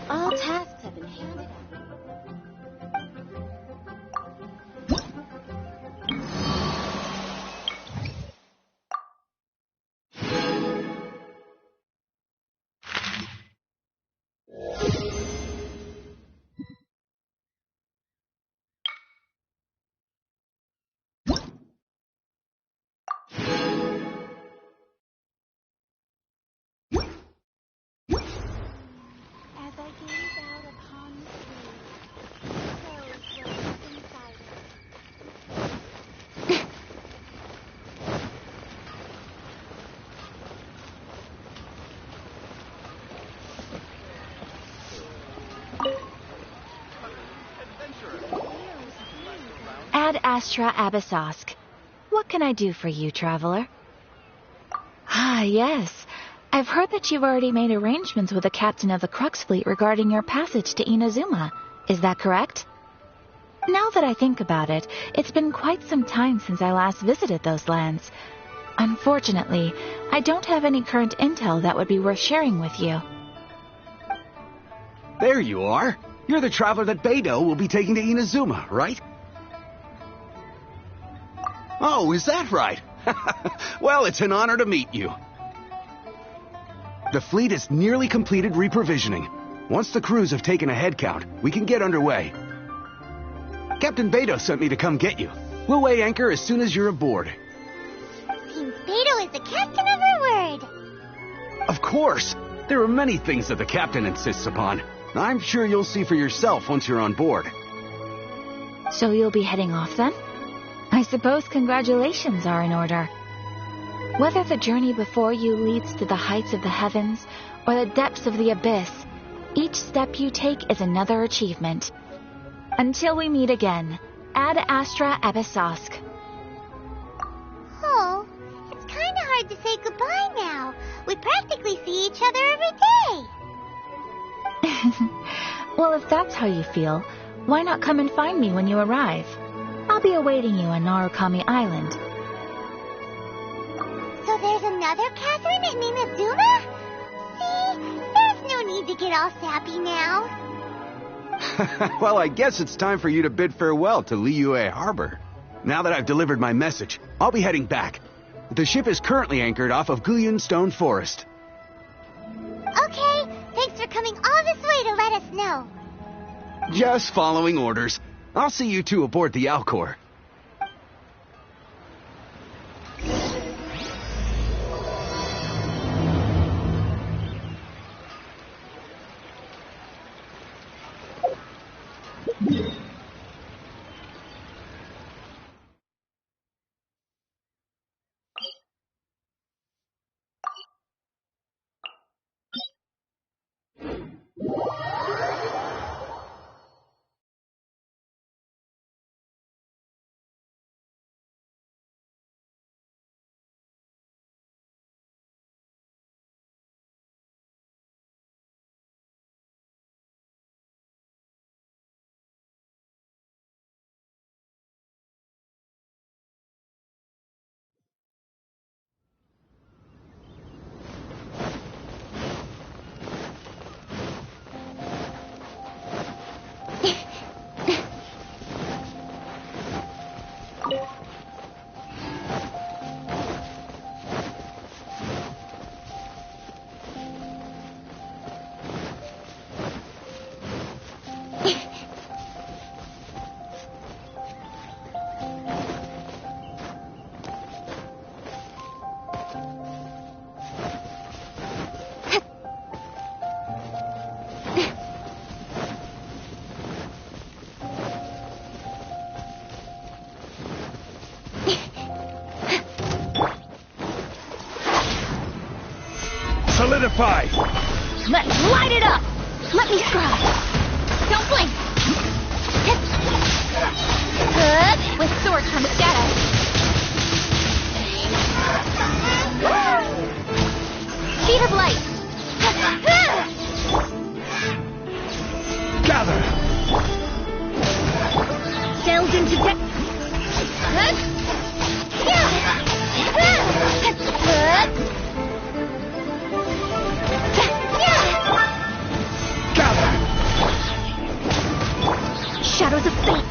All tasks have been handed out. Ad Astra Abyssosk. What can I do for you, traveler? Ah, yes. I've heard that you've already made arrangements with the captain of the Crux Fleet regarding your passage to Inazuma. Is that correct? Now that I think about it, it's been quite some time since I last visited those lands. Unfortunately, I don't have any current intel that would be worth sharing with you. There you are. You're the traveler that Beidou will be taking to Inazuma, right? Oh, is that right? Well, it's an honor to meet you. The fleet has nearly completed reprovisioning. Once the crews have taken a head count, we can get underway. Captain Beidou sent me to come get you. We'll weigh anchor as soon as you're aboard. Means Beidou is the captain of her word. Of course. There are many things that the captain insists upon. I'm sure you'll see for yourself once you're on board. So you'll be heading off then? I suppose congratulations are in order. Whether the journey before you leads to the heights of the heavens or the depths of the abyss, each step you take is another achievement. Until we meet again, Ad Astra Abyssosk. Oh, it's kind of hard to say goodbye now. We practically see each other every day. Well, if that's how you feel, why not come and find me when you arrive? I'll be awaiting you on Narukami Island. So there's another Catherine in Inazuma? See, there's no need to get all sappy now. Well, I guess it's time for you to bid farewell to Liyue Harbor. Now that I've delivered my message, I'll be heading back. The ship is currently anchored off of Guyun Stone Forest. Okay, thanks for coming all this way to let us know. Just following orders. I'll see you two aboard the Alcor. Solidify! Let's light it up! Let me scrub. Don't blink! Good! With swords from shadow. Speed of light! Gather! Sails into depth. Gather! Shadows of fate.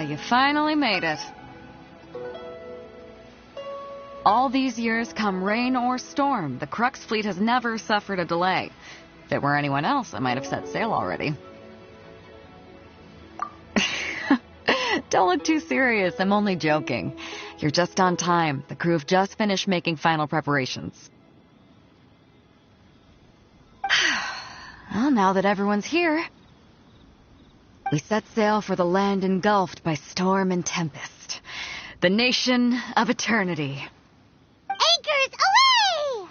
You finally made it. All these years, come rain or storm, the Crux fleet has never suffered a delay. If it were anyone else, I might have set sail already. Don't look too serious, I'm only joking. You're just on time. The crew have just finished making final preparations. Well, now that everyone's here, we set sail for the land engulfed by storm and tempest. The nation of eternity. Anchors away!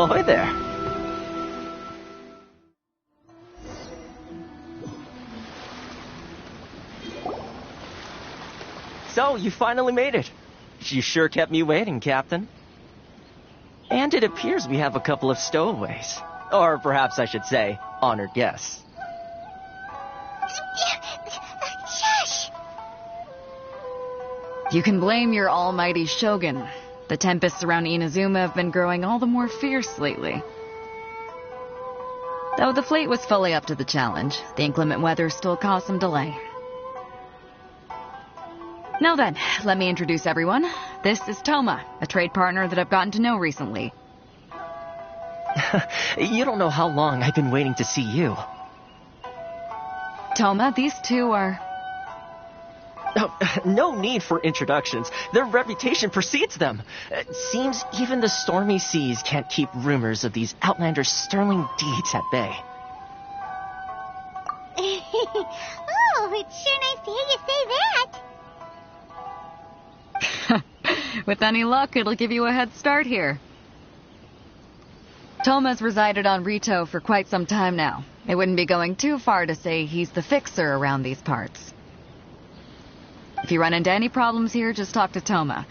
Ahoy there. So, you finally made it. You sure kept me waiting, Captain. And it appears we have a couple of stowaways. Or perhaps I should say, honored guests. Shush! You can blame your almighty shogun. The tempests around Inazuma have been growing all the more fierce lately. Though the fleet was fully up to the challenge, the inclement weather still caused some delay. Now then, let me introduce everyone. This is Toma, a trade partner that I've gotten to know recently. You don't know how long I've been waiting to see you. Toma, these two are... Oh, no need for introductions. Their reputation precedes them. It seems even the stormy seas can't keep rumors of these Outlanders' sterling deeds at bay. Oh, it's sure nice to hear you say that. With any luck, it'll give you a head start here. Toma's resided on Rito for quite some time now. It wouldn't be going too far to say he's the fixer around these parts. If you run into any problems here, just talk to Toma.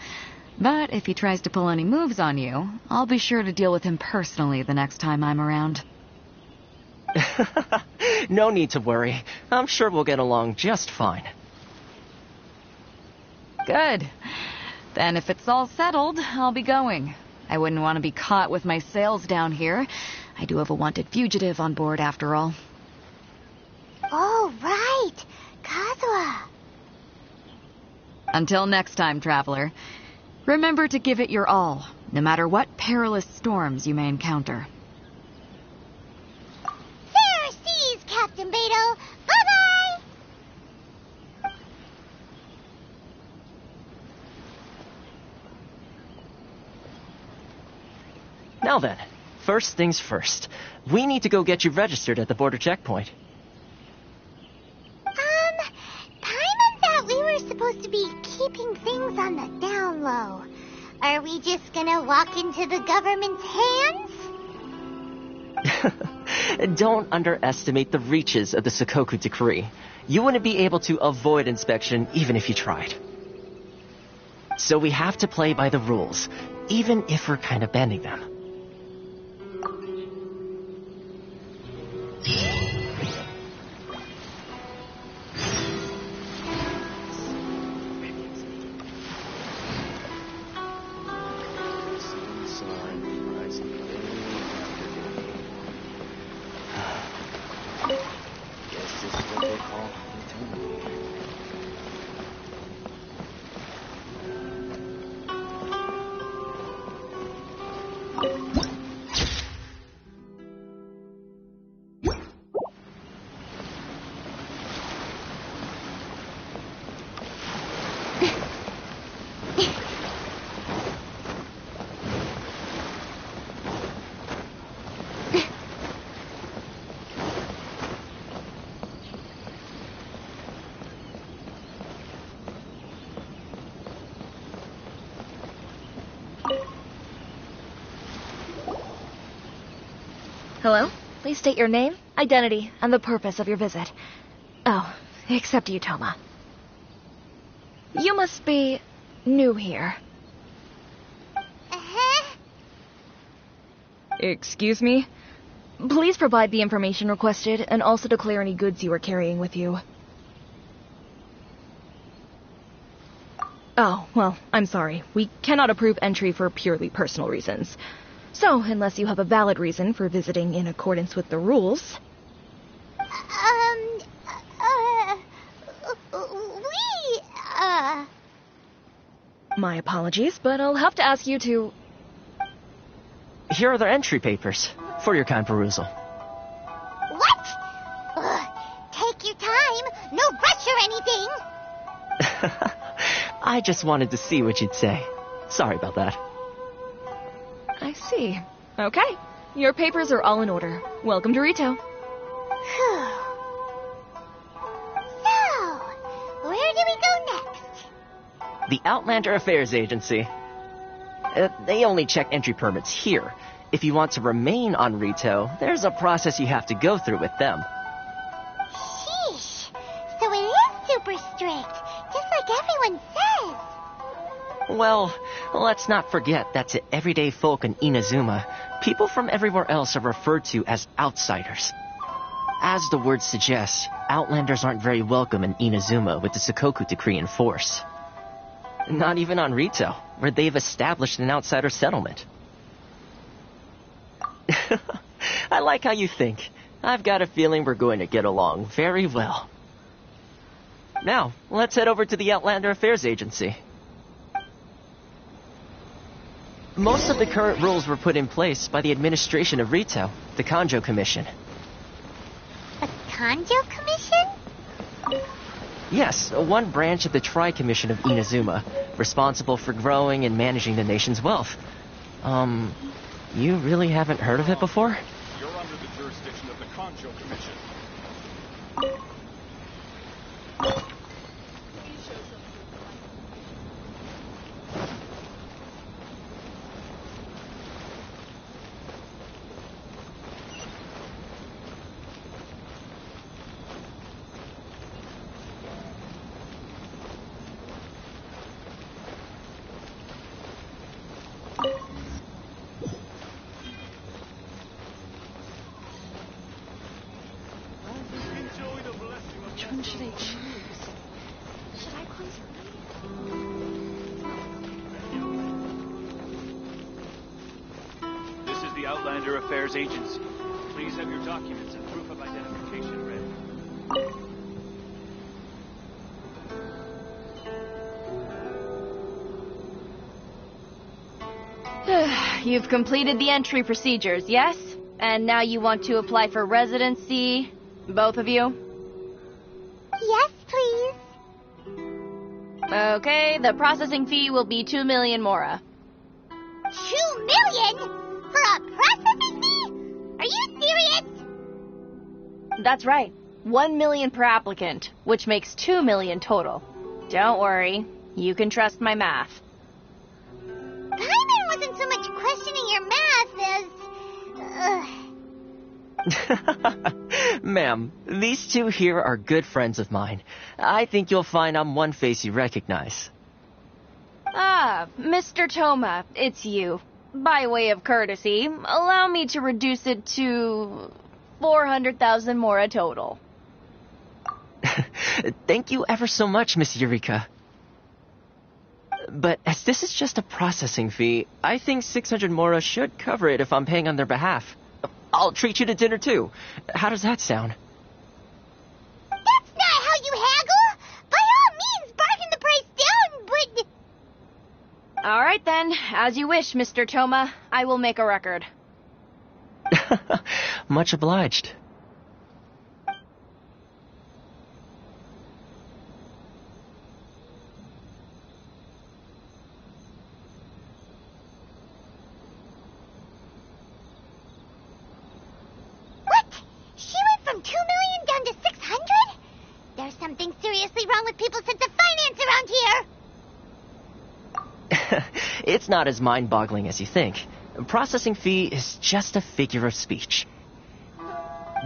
But if he tries to pull any moves on you, I'll be sure to deal with him personally the next time I'm around. No need to worry. I'm sure we'll get along just fine. Good. Then if it's all settled, I'll be going. I wouldn't want to be caught with my sails down here. I do have a wanted fugitive on board after all. Oh, right. Kazuha. Until next time, traveler, remember to give it your all, no matter what perilous storms you may encounter. Fair seas, Captain Beto. Bye-bye. Now then, first things first. We need to go get you registered at the border checkpoint. Paimon thought we were supposed to be keeping things on the down low. Are we just gonna walk into the government's hands? Don't underestimate the reaches of the Sakoku decree. You wouldn't be able to avoid inspection even if you tried. So we have to play by the rules, even if we're kind of bending them. Hello? Please state your name, identity, and the purpose of your visit. Oh, except you, Toma. You must be new here. Uh-huh. Excuse me? Please provide the information requested and also declare any goods you are carrying with you. Oh, well, I'm sorry. We cannot approve entry for purely personal reasons. So, unless you have a valid reason for visiting in accordance with the rules... My apologies, but I'll have to ask you to... Here are the entry papers, for your kind perusal. What? Take your time. No rush or anything. I just wanted to see what you'd say. Sorry about that. I see. Okay. Your papers are all in order. Welcome to Rito. Phew. So, where do we go next? The Outlander Affairs Agency. They only check entry permits here. If you want to remain on Rito, there's a process you have to go through with them. Sheesh. So it is super strict, just like everyone says. Well, let's not forget that to everyday folk in Inazuma, people from everywhere else are referred to as outsiders. As the word suggests, Outlanders aren't very welcome in Inazuma with the Sakoku Decree in force. Not even on Rito, where they've established an outsider settlement. I like how you think. I've got a feeling we're going to get along very well. Now, let's head over to the Outlander Affairs Agency. Most of the current rules were put in place by the administration of Rito, the Kanjo Commission. The Kanjo Commission? Yes, one branch of the Tri-Commission of Inazuma, responsible for growing and managing the nation's wealth. You really haven't heard of it before? You're under the jurisdiction of the Kanjo Commission. This is the Outlander Affairs Agency. Please have your documents and proof of identification ready. You've completed the entry procedures, yes? And now you want to apply for residency, both of you? Yes, please. Okay, the processing fee will be 2 million mora. 2 million? For a processing fee? Are you serious? That's right. 1 million per applicant, which makes 2 million total. Don't worry, you can trust my math. Paimon wasn't so much questioning your math as... Ma'am, these two here are good friends of mine. I think you'll find I'm one face you recognize. Ah, Mr. Toma, it's you. By way of courtesy, allow me to reduce it to 400,000 mora total. Thank you ever so much, Miss Eureka. But as this is just a processing fee, I think 600 mora should cover it if I'm paying on their behalf. I'll treat you to dinner too. How does that sound? That's not how you haggle! By all means, bargain the price down, but... All right then, as you wish, Mr. Toma. I will make a record. Much obliged. What? She went from 2 million down to 600? There's something seriously wrong with people's sense of finance around here! It's not as mind-boggling as you think. Processing fee is just a figure of speech.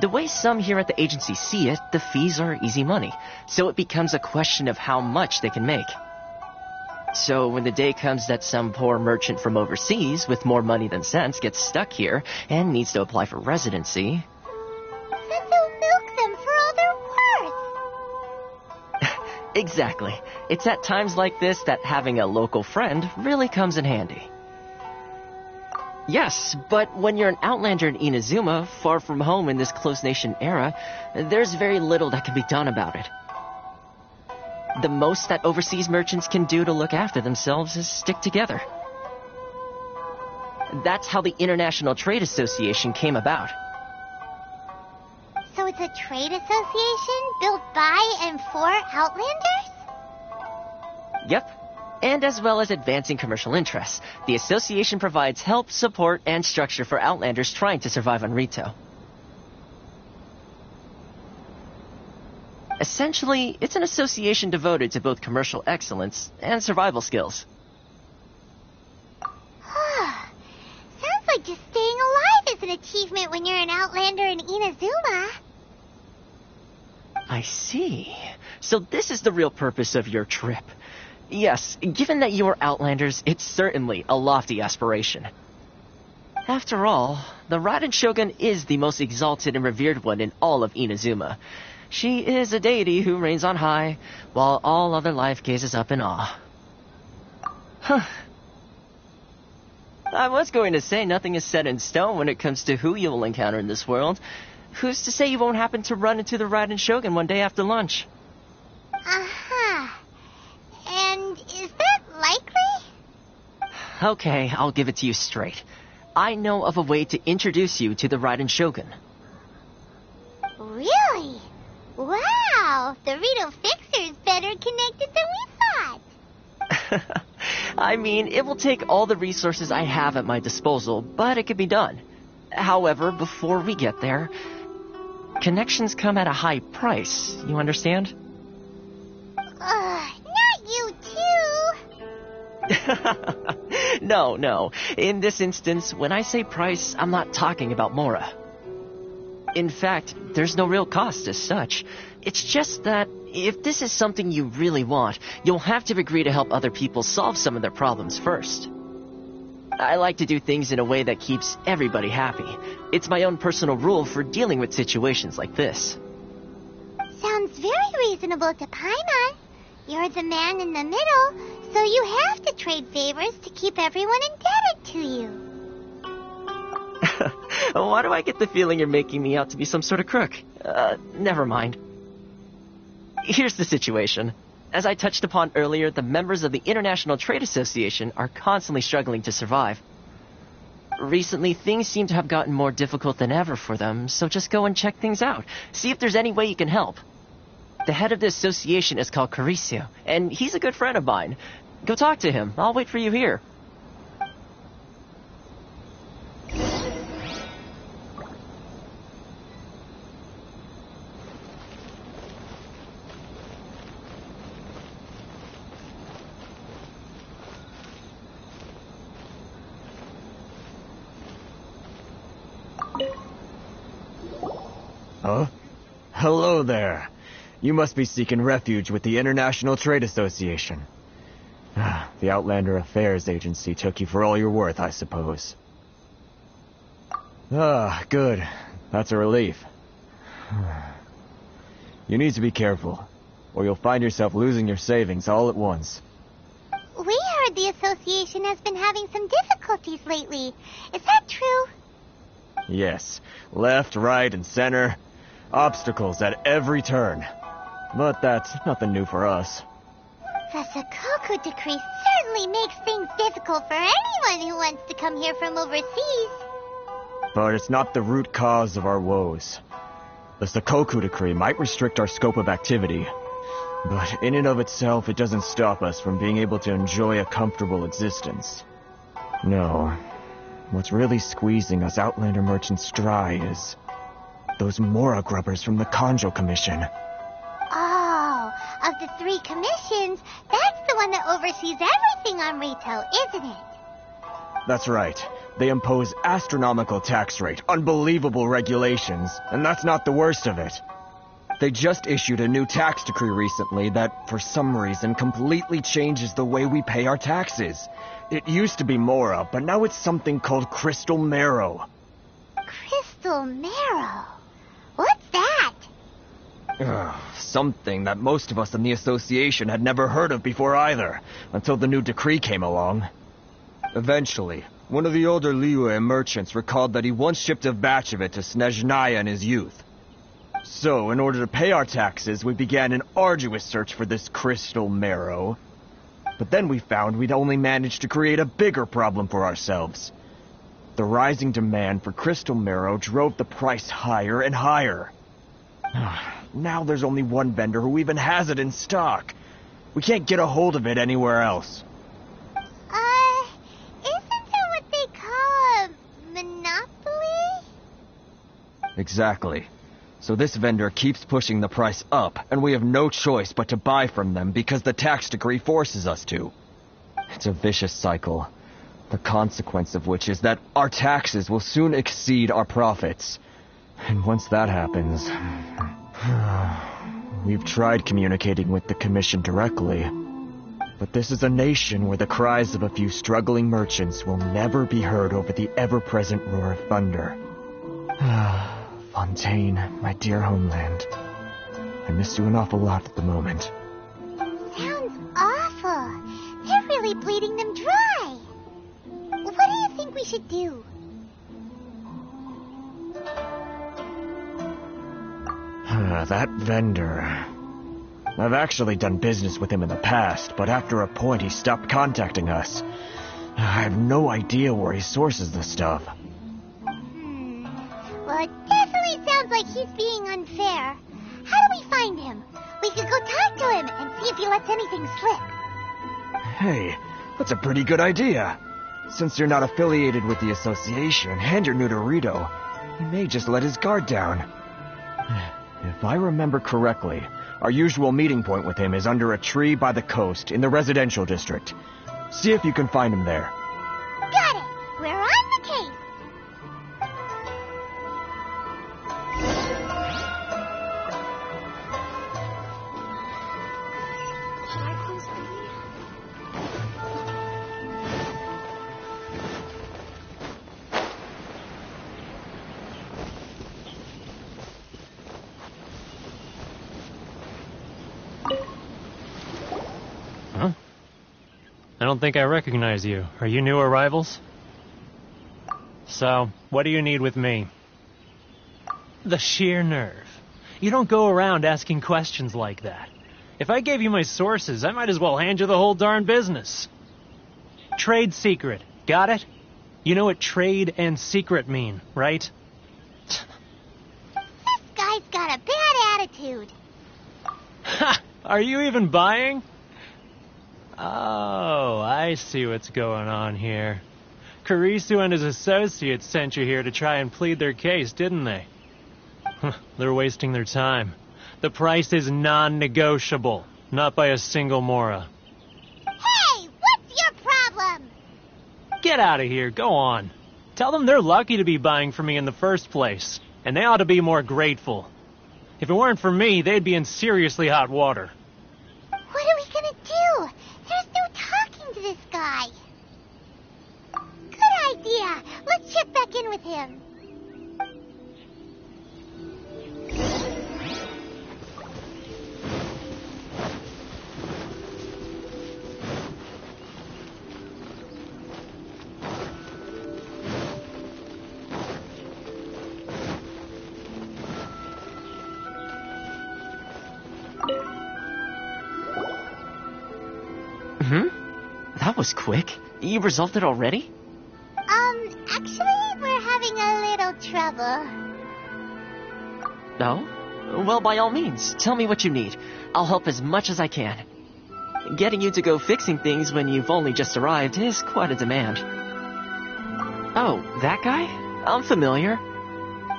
The way some here at the agency see it, the fees are easy money, so it becomes a question of how much they can make. So when the day comes that some poor merchant from overseas with more money than sense gets stuck here and needs to apply for residency... Then they'll milk them for all they're worth. Exactly. It's at times like this that having a local friend really comes in handy. Yes, but when you're an outlander in Inazuma, far from home in this close nation era, there's very little that can be done about it. The most that overseas merchants can do to look after themselves is stick together. That's how the International Trade Association came about. So it's a trade association built by and for Outlanders? Yep. And as well as advancing commercial interests, the association provides help, support, and structure for Outlanders trying to survive on Rito. Essentially, it's an association devoted to both commercial excellence and survival skills. Sounds like just staying an achievement when you're an Outlander in Inazuma. I see. So this is the real purpose of your trip. Yes, given that you are Outlanders, it's certainly a lofty aspiration. After all, the Raiden Shogun is the most exalted and revered one in all of Inazuma. She is a deity who reigns on high, while all other life gazes up in awe. Huh. I was going to say nothing is set in stone when it comes to who you will encounter in this world. Who's to say you won't happen to run into the Raiden Shogun one day after lunch? Uh-huh. And is that likely? Okay, I'll give it to you straight. I know of a way to introduce you to the Raiden Shogun. Really? Wow, the Rito Fixer's better connected than we thought. I mean, it will take all the resources I have at my disposal, but it could be done. However, before we get there, connections come at a high price, you understand? Not you too. No. In this instance, when I say price, I'm not talking about Mora. In fact, there's no real cost as such. It's just that if this is something you really want, you'll have to agree to help other people solve some of their problems first. I like to do things in a way that keeps everybody happy. It's my own personal rule for dealing with situations like this. Sounds very reasonable to Paimon. You're the man in the middle, so you have to trade favors to keep everyone indebted to you. Why do I get the feeling you're making me out to be some sort of crook? Never mind. Here's the situation. As I touched upon earlier, the members of the International Trade Association are constantly struggling to survive. Recently, things seem to have gotten more difficult than ever for them, so just go and check things out. See if there's any way you can help. The head of the association is called Caricio, and he's a good friend of mine. Go talk to him. I'll wait for you here. Huh? Hello there. You must be seeking refuge with the International Trade Association. The Outlander Affairs Agency took you for all you're worth, I suppose. Good. That's a relief. You need to be careful, or you'll find yourself losing your savings all at once. We heard the association has been having some difficulties lately. Is that true? Yes. Left, right, and center. Obstacles at every turn. But that's nothing new for us. The Sakoku decree certainly makes things difficult for anyone who wants to come here from overseas. But it's not the root cause of our woes. The Sakoku decree might restrict our scope of activity, but in and of itself, it doesn't stop us from being able to enjoy a comfortable existence. No. What's really squeezing us Outlander merchants dry is those Mora grubbers from the Kanjo Commission. Oh, of the 3 commissions, that's the one that oversees everything on Rito, isn't it? That's right. They impose astronomical tax rate, unbelievable regulations, and that's not the worst of it. They just issued a new tax decree recently that, for some reason, completely changes the way we pay our taxes. It used to be Mora, but now it's something called Crystal Marrow. Crystal Marrow? What's that? Something that most of us in the association had never heard of before either, until the new decree came along. Eventually, one of the older Liyue merchants recalled that he once shipped a batch of it to Snezhnaya in his youth. So, in order to pay our taxes, we began an arduous search for this Crystal Marrow. But then we found we'd only managed to create a bigger problem for ourselves. The rising demand for Crystal Marrow drove the price higher and higher. Now there's only one vendor who even has it in stock. We can't get a hold of it anywhere else. Isn't that what they call a monopoly? Exactly. So this vendor keeps pushing the price up, and we have no choice but to buy from them because the tax decree forces us to. It's a vicious cycle. The consequence of which is that our taxes will soon exceed our profits. And once that happens... We've tried communicating with the Commission directly, but this is a nation where the cries of a few struggling merchants will never be heard over the ever-present roar of thunder. Fontaine, my dear homeland. I miss you an awful lot at the moment. Sounds awful. They're really bleeding them dry. What do you think we should do? That vendor... I've actually done business with him in the past, but after a point he stopped contacting us. I have no idea where he sources the stuff. Well, it definitely sounds like he's being unfair. How do we find him? We could go talk to him and see if he lets anything slip. Hey, that's a pretty good idea. Since you're not affiliated with the association and you're new to Rito, he may just let his guard down. If I remember correctly, our usual meeting point with him is under a tree by the coast in the residential district. See if you can find him there. Got it! We're on the case! Should I close Huh? I don't think I recognize you. Are you new arrivals? So, what do you need with me? The sheer nerve. You don't go around asking questions like that. If I gave you my sources, I might as well hand you the whole darn business. Trade secret. Got it? You know what trade and secret mean, right? This guy's got a bad attitude. Ha! Are you even buying? Oh, I see what's going on here. Kurisu and his associates sent you here to try and plead their case, didn't they? They're wasting their time. The price is non-negotiable, not by a single Mora. Hey, what's your problem? Get out of here, go on. Tell them they're lucky to be buying from me in the first place, and they ought to be more grateful. If it weren't for me, they'd be in seriously hot water. What are we gonna do? There's no talking to this guy. Good idea. Let's check back in with him. That was quick. You resolved it already? Actually, we're having a little trouble. No? Well, by all means, tell me what you need. I'll help as much as I can. Getting you to go fixing things when you've only just arrived is quite a demand. Oh, that guy? I'm familiar.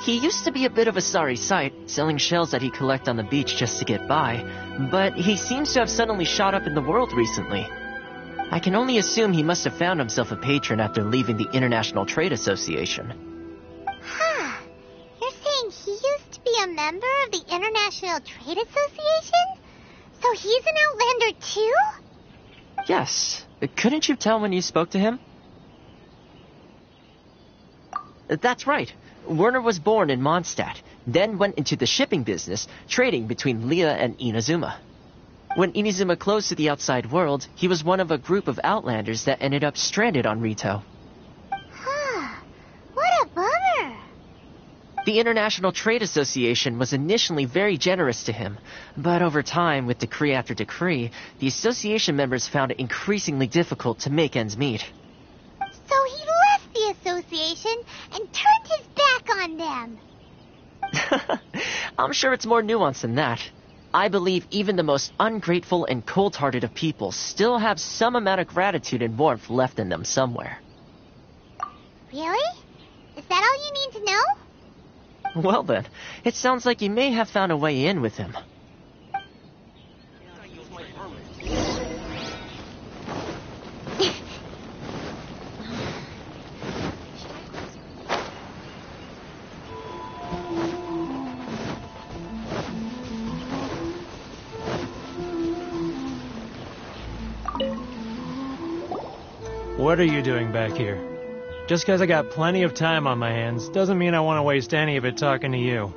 He used to be a bit of a sorry sight, selling shells that he'd collect on the beach just to get by, but he seems to have suddenly shot up in the world recently. I can only assume he must have found himself a patron after leaving the International Trade Association. Huh. You're saying he used to be a member of the International Trade Association? So he's an Outlander too? Yes. Couldn't you tell when you spoke to him? That's right. Werner was born in Mondstadt, then went into the shipping business, trading between Leah and Inazuma. When Inazuma closed to the outside world, he was one of a group of Outlanders that ended up stranded on Rito. Huh. What a bummer. The International Trade Association was initially very generous to him, but over time, with decree after decree, the association members found it increasingly difficult to make ends meet. So he left the association and turned his back on them. I'm sure it's more nuanced than that. I believe even the most ungrateful and cold-hearted of people still have some amount of gratitude and warmth left in them somewhere. Really? Is that all you need to know? Well then, it sounds like you may have found a way in with him. What are you doing back here? Just because I got plenty of time on my hands doesn't mean I want to waste any of it talking to you.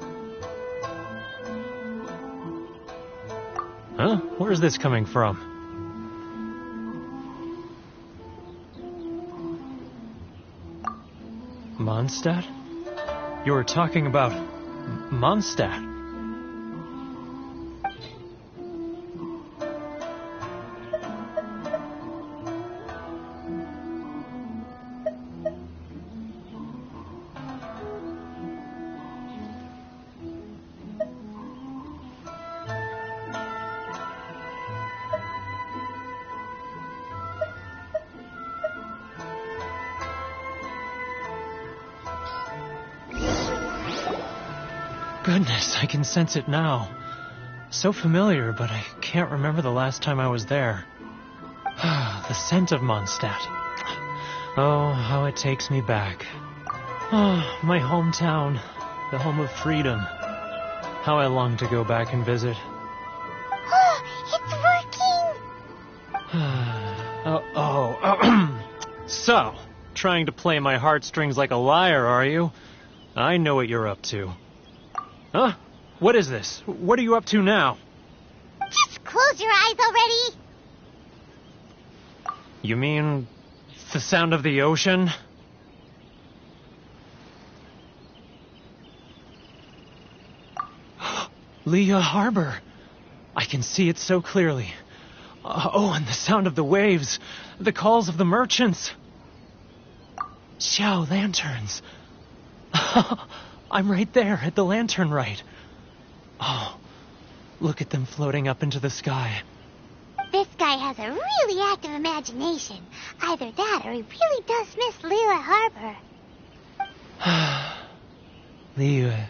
Huh? Where's this coming from? Mondstadt? You were talking about Mondstadt. Goodness, I can sense it now. So familiar, but I can't remember the last time I was there. The scent of Mondstadt. Oh, how it takes me back. Oh, my hometown, the home of freedom. How I long to go back and visit. Oh, it's working! So, trying to play my heartstrings like a liar, are you? I know what you're up to. Huh? What is this? What are you up to now? Just close your eyes already! You mean the sound of the ocean? Leah Harbor. I can see it so clearly. Oh, and the sound of the waves. The calls of the merchants. Xiao lanterns. I'm right there at the lantern right. Oh, look at them floating up into the sky. This guy has a really active imagination. Either that or he really does miss Liyue Harbor. Liyue.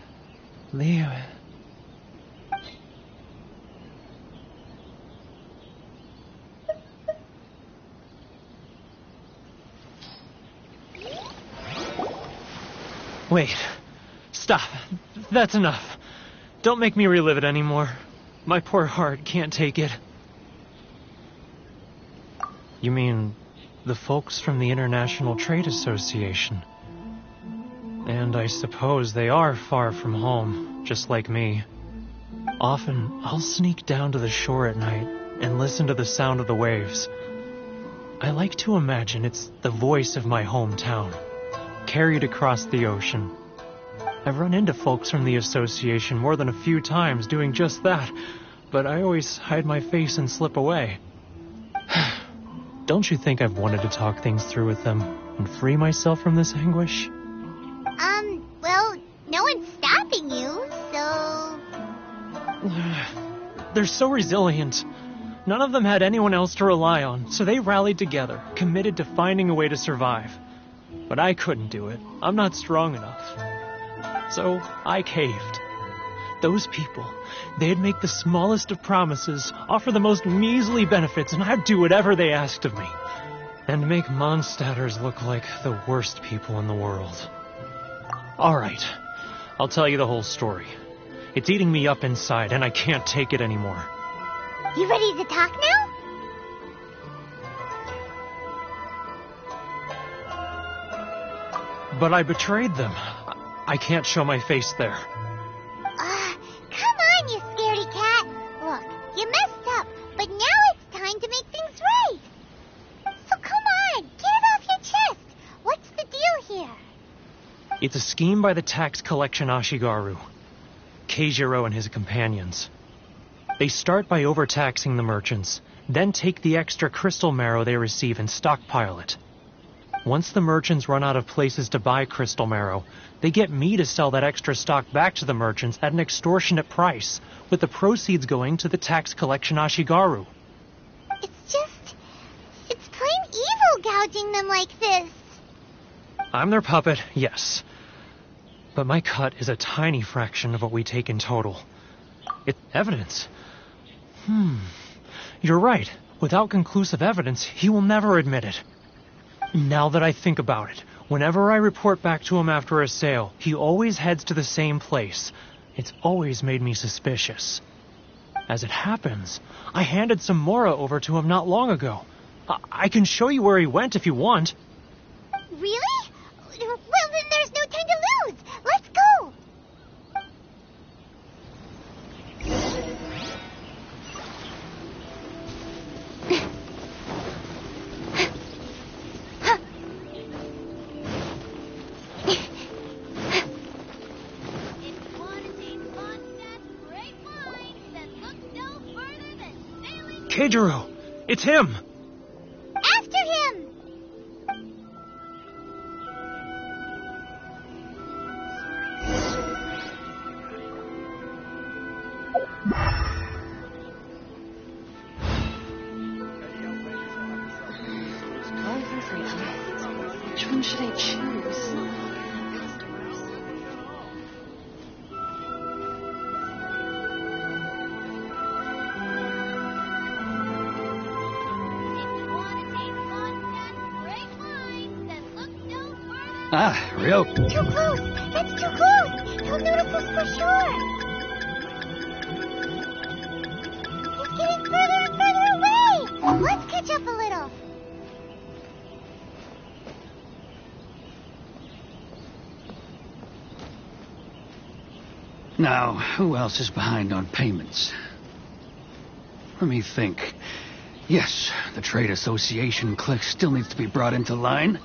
Wait. Stop. That's enough. Don't make me relive it anymore. My poor heart can't take it. You mean the folks from the International Trade Association? And I suppose they are far from home, just like me. Often, I'll sneak down to the shore at night and listen to the sound of the waves. I like to imagine it's the voice of my hometown, carried across the ocean. I've run into folks from the association more than a few times doing just that, but I always hide my face and slip away. Don't you think I've wanted to talk things through with them and free myself from this anguish? Well, no one's stopping you, so... They're so resilient. None of them had anyone else to rely on, so they rallied together, committed to finding a way to survive. But I couldn't do it. I'm not strong enough. So I caved. Those people, they'd make the smallest of promises, offer the most measly benefits, and I'd do whatever they asked of me. And make Mondstadters look like the worst people in the world. Alright, I'll tell you the whole story. It's eating me up inside, and I can't take it anymore. You ready to talk now? But I betrayed them. I can't show my face there. Come on, you scaredy cat. Look, you messed up, but now it's time to make things right. So come on, get it off your chest. What's the deal here? It's a scheme by the tax collection Ashigaru, Keijiro and his companions. They start by overtaxing the merchants, then take the extra crystal marrow they receive and stockpile it. Once the merchants run out of places to buy crystal marrow, they get me to sell that extra stock back to the merchants at an extortionate price, with the proceeds going to the tax collection Ashigaru. It's plain evil gouging them like this. I'm their puppet, yes. But my cut is a tiny fraction of what we take in total. It's evidence. You're right. Without conclusive evidence, he will never admit it. Now that I think about it, whenever I report back to him after a sale, he always heads to the same place. It's always made me suspicious. As it happens, I handed some Mora over to him not long ago, I can show you where he went if you want. Really? Well, then there's no time to lose. Let's go. Keijiro, it's him. After him. Which one should I choose? Ah, Ryo. Too close. That's too close. He'll notice us for sure. He's getting further and further away. Let's catch up a little. Now, who else is behind on payments? Let me think. Yes, the Trade Association clique still needs to be brought into line.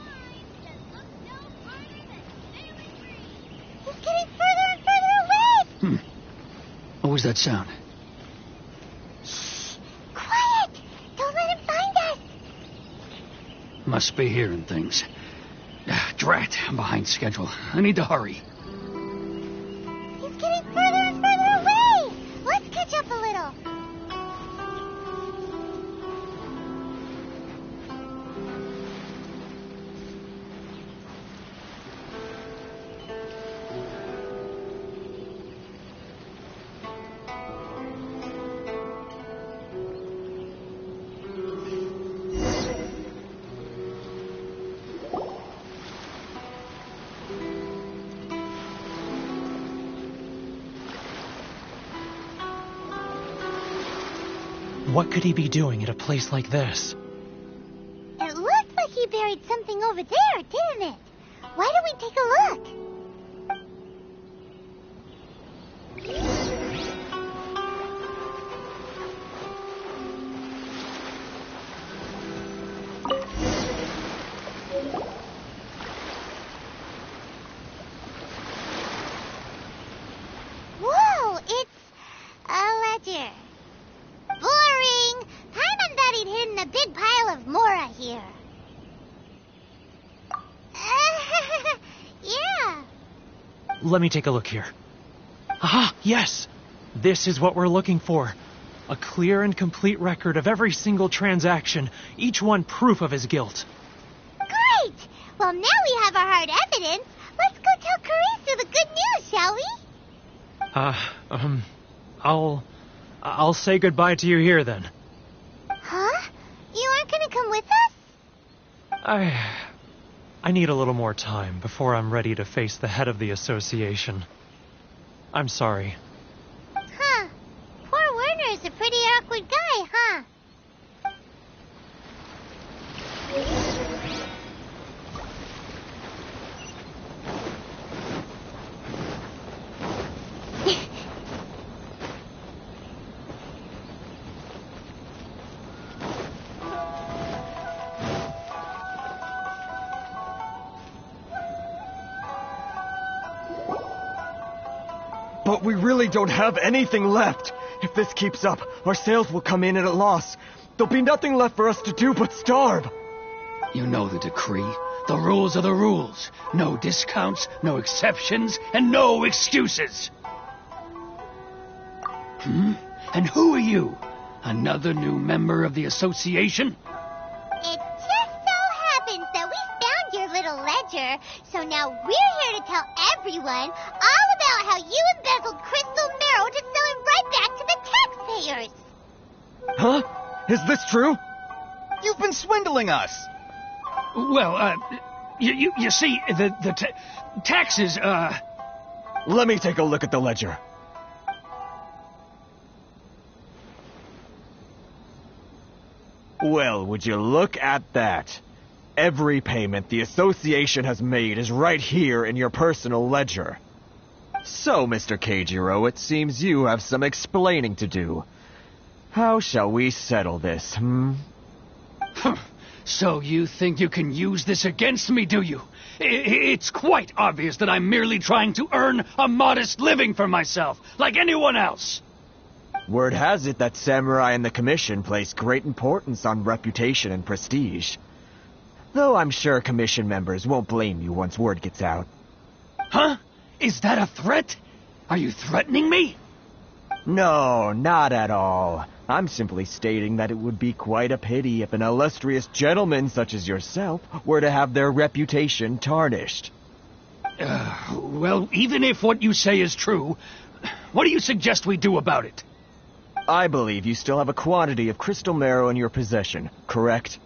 He's getting further and further away. What was that sound? Shh. Quiet. Don't let him find us. Must be hearing things. Drat, I'm behind schedule. I need to hurry. He's getting further and further away. Let's catch up a little. What could he be doing at a place like this? It looked like he buried something over there, didn't it? Why don't we take a look? Whoa, it's a ledger. Boring! Paimon thought he'd hidden a big pile of Mora here. Yeah. Let me take a look here. Ah, yes! This is what we're looking for. A clear and complete record of every single transaction, each one proof of his guilt. Great! Well, now we have our hard evidence. Let's go tell Karisu the good news, shall we? I'll say goodbye to you here then. Huh? You aren't gonna come with us? I need a little more time before I'm ready to face the head of the association. I'm sorry. Huh. Poor Werner's a pretty awkward guy, huh? But we really don't have anything left. If this keeps up, our sales will come in at a loss. There'll be nothing left for us to do but starve. You know the decree. The rules are the rules. No discounts, no exceptions, and no excuses. And who are you? Another new member of the association? It just so happens that we found your little ledger, so now we're here to tell everyone all about how you embezzled crystal marrow to sell it right back to the taxpayers. Huh? Is this true? You've been swindling us. Well, you see, the taxes, Let me take a look at the ledger. Well, would you look at that? Every payment the association has made is right here in your personal ledger. So, Mr. Keijiro, it seems you have some explaining to do. How shall we settle this, So you think you can use this against me, do you? It's quite obvious that I'm merely trying to earn a modest living for myself, like anyone else. Word has it that Samurai and the Commission place great importance on reputation and prestige. Though I'm sure Commission members won't blame you once word gets out. Huh? Is that a threat? Are you threatening me? No, not at all. I'm simply stating that it would be quite a pity if an illustrious gentleman such as yourself were to have their reputation tarnished. Well, even if what you say is true, what do you suggest we do about it? I believe you still have a quantity of crystal marrow in your possession, correct?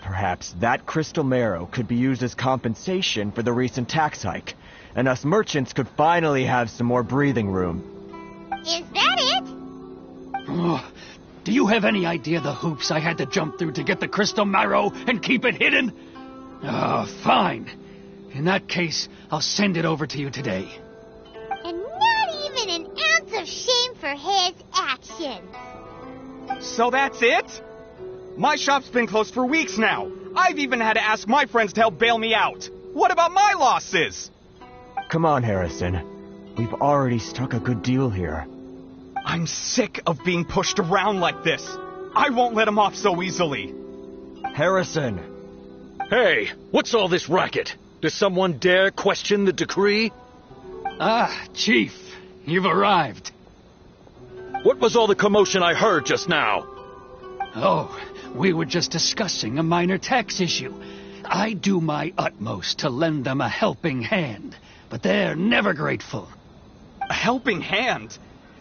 Perhaps that crystal marrow could be used as compensation for the recent tax hike, and us merchants could finally have some more breathing room. Is that it? Oh, do you have any idea the hoops I had to jump through to get the crystal marrow and keep it hidden? Fine. In that case, I'll send it over to you today. And not even an ounce of shame for his actions. So that's it? My shop's been closed for weeks now. I've even had to ask my friends to help bail me out. What about my losses? Come on, Harrison. We've already struck a good deal here. I'm sick of being pushed around like this. I won't let him off so easily. Harrison! Hey, what's all this racket? Does someone dare question the decree? Chief, you've arrived. What was all the commotion I heard just now? Oh, we were just discussing a minor tax issue. I do my utmost to lend them a helping hand, but they're never grateful. A helping hand?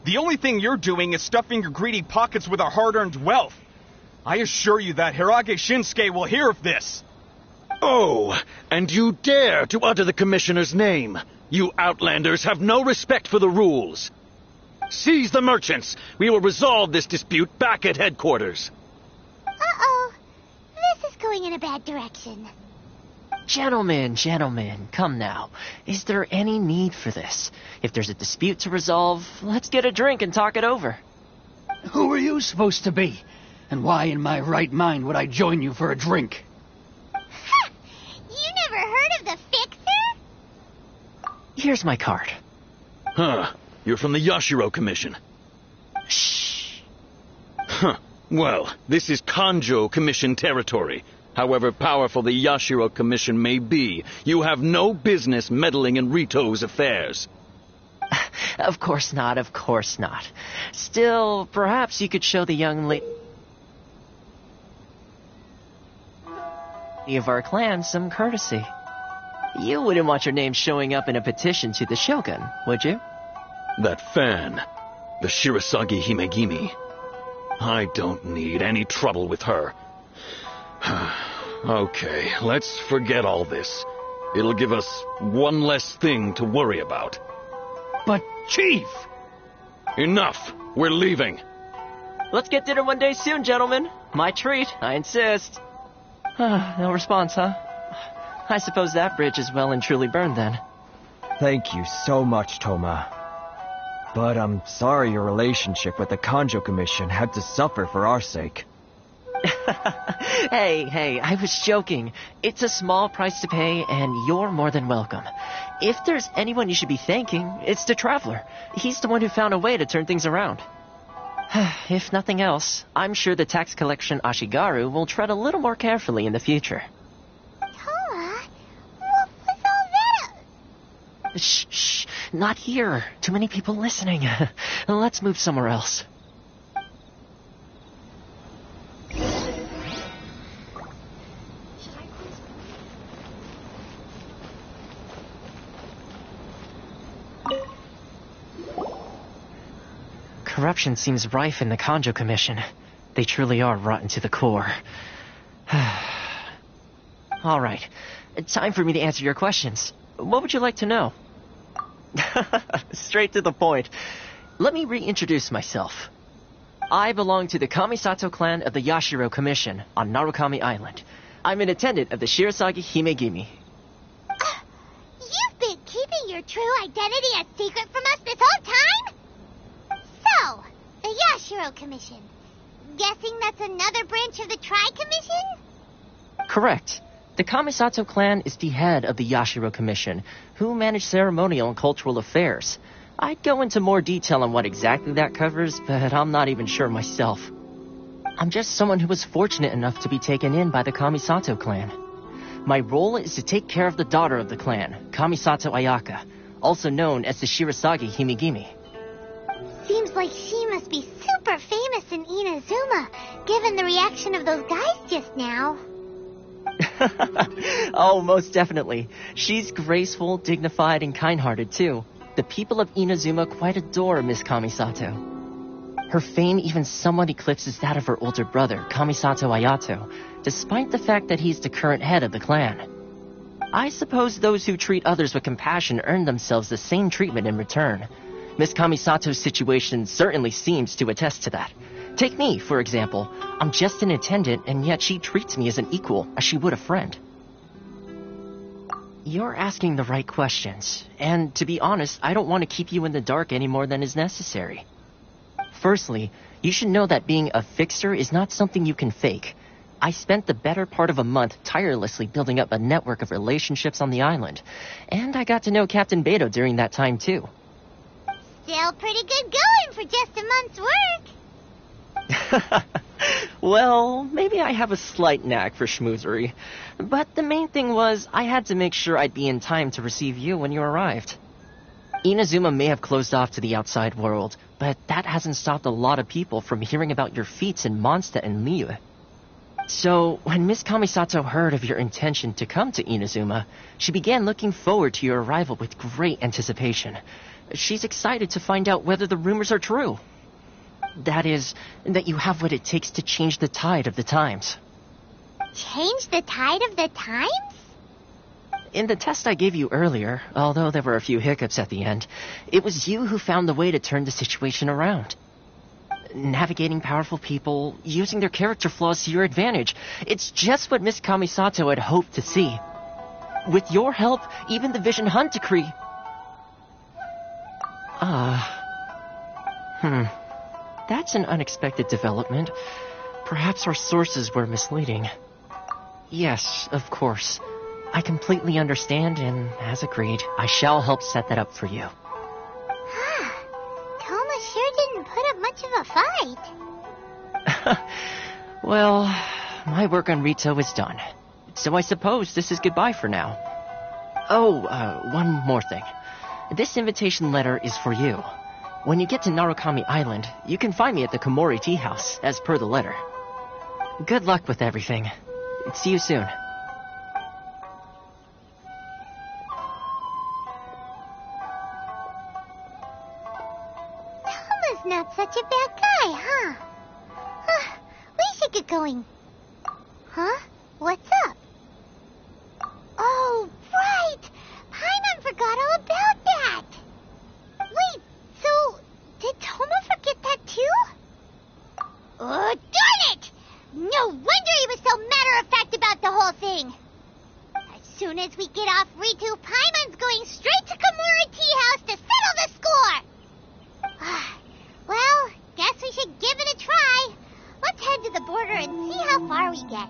The only thing you're doing is stuffing your greedy pockets with our hard-earned wealth. I assure you that Hirage Shinsuke will hear of this. Oh, and you dare to utter the Commissioner's name. You outlanders have no respect for the rules. Seize the merchants. We will resolve this dispute back at headquarters. Uh-oh. This is going in a bad direction. Gentlemen, come now. Is there any need for this? If there's a dispute to resolve, let's get a drink and talk it over. Who are you supposed to be? And why in my right mind would I join you for a drink? Ha! You never heard of the Fixer? Here's my card. Huh. You're from the Yashiro Commission. Shh. Huh. Well, this is Kanjo Commission territory. However powerful the Yashiro Commission may be, you have no business meddling in Rito's affairs. Of course not. Still, perhaps you could show the young lady of our clan some courtesy. You wouldn't want your name showing up in a petition to the Shogun, would you? That fan, the Shirasagi Himegimi. I don't need any trouble with her. Okay, let's forget all this. It'll give us one less thing to worry about. But, Chief! Enough! We're leaving. Let's get dinner one day soon, gentlemen. My treat, I insist. No response, huh? I suppose that bridge is well and truly burned then. Thank you so much, Toma. But I'm sorry your relationship with the Kanjo Commission had to suffer for our sake. Hey, I was joking. It's a small price to pay, and you're more than welcome. If there's anyone you should be thanking, it's the Traveler. He's the one who found a way to turn things around. If nothing else, I'm sure the tax collection Ashigaru will tread a little more carefully in the future. Toma? What was all that? Shh, not here. Too many people listening. Let's move somewhere else. Corruption seems rife in the Kanjo Commission. They truly are rotten to the core. All right. Time for me to answer your questions. What would you like to know? Straight to the point. Let me reintroduce myself. I belong to the Kamisato clan of the Yashiro Commission on Narukami Island. I'm an attendant of the Shirasagi Himegimi. You've been keeping your true identity a secret from us this whole time? So, the Yashiro Commission. Guessing that's another branch of the Tri-Commission? Correct. The Kamisato clan is the head of the Yashiro Commission, who manage ceremonial and cultural affairs. I'd go into more detail on what exactly that covers, but I'm not even sure myself. I'm just someone who was fortunate enough to be taken in by the Kamisato clan. My role is to take care of the daughter of the clan, Kamisato Ayaka, also known as the Shirasagi Himegimi. Seems like she must be super famous in Inazuma, given the reaction of those guys just now. Oh, most definitely. She's graceful, dignified, and kind-hearted, too. The people of Inazuma quite adore Miss Kamisato. Her fame even somewhat eclipses that of her older brother, Kamisato Ayato, despite the fact that he's the current head of the clan. I suppose those who treat others with compassion earn themselves the same treatment in return. Miss Kamisato's situation certainly seems to attest to that. Take me, for example. I'm just an attendant, and yet she treats me as an equal, as she would a friend. You're asking the right questions, and to be honest, I don't want to keep you in the dark any more than is necessary. Firstly, you should know that being a fixer is not something you can fake. I spent the better part of a month tirelessly building up a network of relationships on the island, and I got to know Captain Beto during that time too. Still pretty good going for just a month's work. Well, maybe I have a slight knack for schmoozery. But the main thing was, I had to make sure I'd be in time to receive you when you arrived. Inazuma may have closed off to the outside world, but that hasn't stopped a lot of people from hearing about your feats in Mondstadt and Liyue. So, when Miss Kamisato heard of your intention to come to Inazuma, she began looking forward to your arrival with great anticipation. She's excited to find out whether the rumors are true. That is, that you have what it takes to change the tide of the times. Change the tide of the times? In the test I gave you earlier, although there were a few hiccups at the end, it was you who found the way to turn the situation around. Navigating powerful people, using their character flaws to your advantage. It's just what Miss Kamisato had hoped to see. With your help, even the Vision Hunt decree... That's an unexpected development. Perhaps our sources were misleading. Yes, of course. I completely understand, and as agreed, I shall help set that up for you. Toma sure didn't put up much of a fight. Well, my work on Rito is done. So I suppose this is goodbye for now. Oh, one more thing. This invitation letter is for you. When you get to Narukami Island, you can find me at the Komori Tea House, as per the letter. Good luck with everything. See you soon. Toma's not such a bad guy, huh? We should get going. Huh? What's up? Oh, right! Paimon forgot all about that! Wait, so did Toma forget that too? Oh, darn it! No wonder he was so matter-of-fact about the whole thing. As soon as we get off Ritu, Paimon's going straight to Komori Tea House to settle the score! Well, guess we should give it a try. Let's head to the border and see how far we get.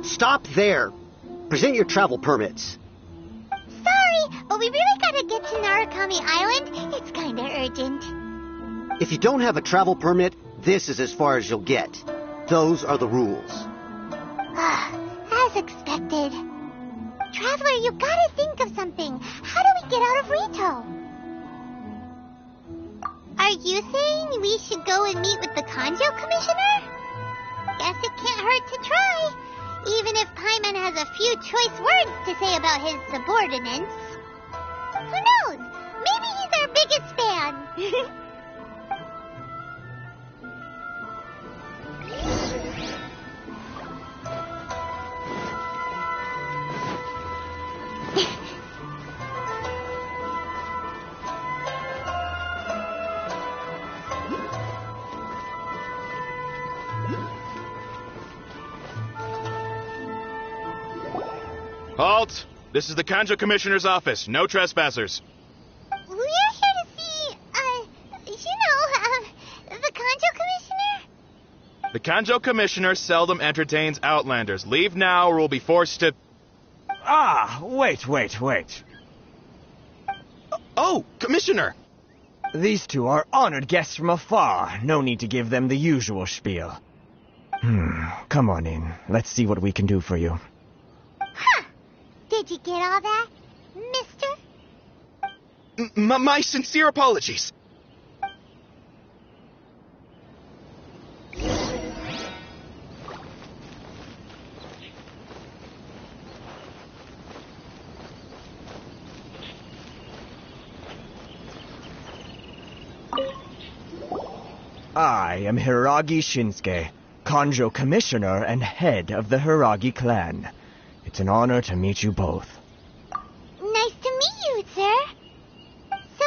Stop there. Present your travel permits. Sorry, but we really gotta get to Narukami Island. It's kinda urgent. If you don't have a travel permit, this is as far as you'll get. Those are the rules. As expected. Traveler, you gotta think of something. How do we get out of Rito? Are you saying we should go and meet with the Kanjo Commissioner? Guess it can't hurt to try. Even if Paimon has a few choice words to say about his subordinates. Who knows? Maybe he's our biggest fan. Halt! This is the Kanjo Commissioner's office. No trespassers. We're here to see, the Kanjo Commissioner? The Kanjo Commissioner seldom entertains Outlanders. Leave now or we'll be forced to... Ah, wait. Oh, Commissioner! These two are honored guests from afar. No need to give them the usual spiel. Come on in. Let's see what we can do for you. Huh. Did you get all that, mister? My sincere apologies. I am Hiragi Shinsuke, Kanjo Commissioner and head of the Hiragi clan. It's an honor to meet you both. Nice to meet you, sir. So,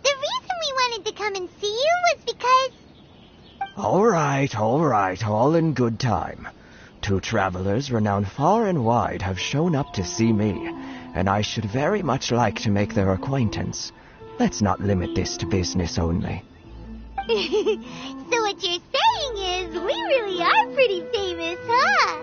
the reason we wanted to come and see you was because... All right, all in good time. Two travelers renowned far and wide have shown up to see me, and I should very much like to make their acquaintance. Let's not limit this to business only. So what you're saying is we really are pretty famous, huh?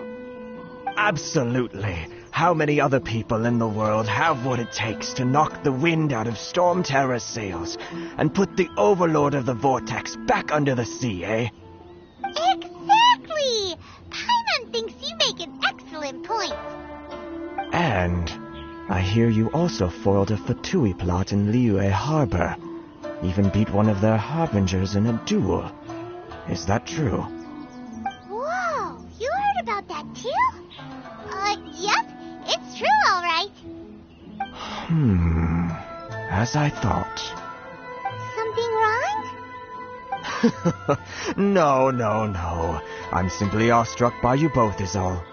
Absolutely. How many other people in the world have what it takes to knock the wind out of Storm Terror's sails and put the Overlord of the Vortex back under the sea, eh? Exactly! Paimon thinks you make an excellent point. And I hear you also foiled a Fatui plot in Liyue Harbor. Even beat one of their harbingers in a duel. Is that true? Whoa, you heard about that too? Yep, it's true, all right. As I thought. Something wrong? No. I'm simply awestruck by you both is all.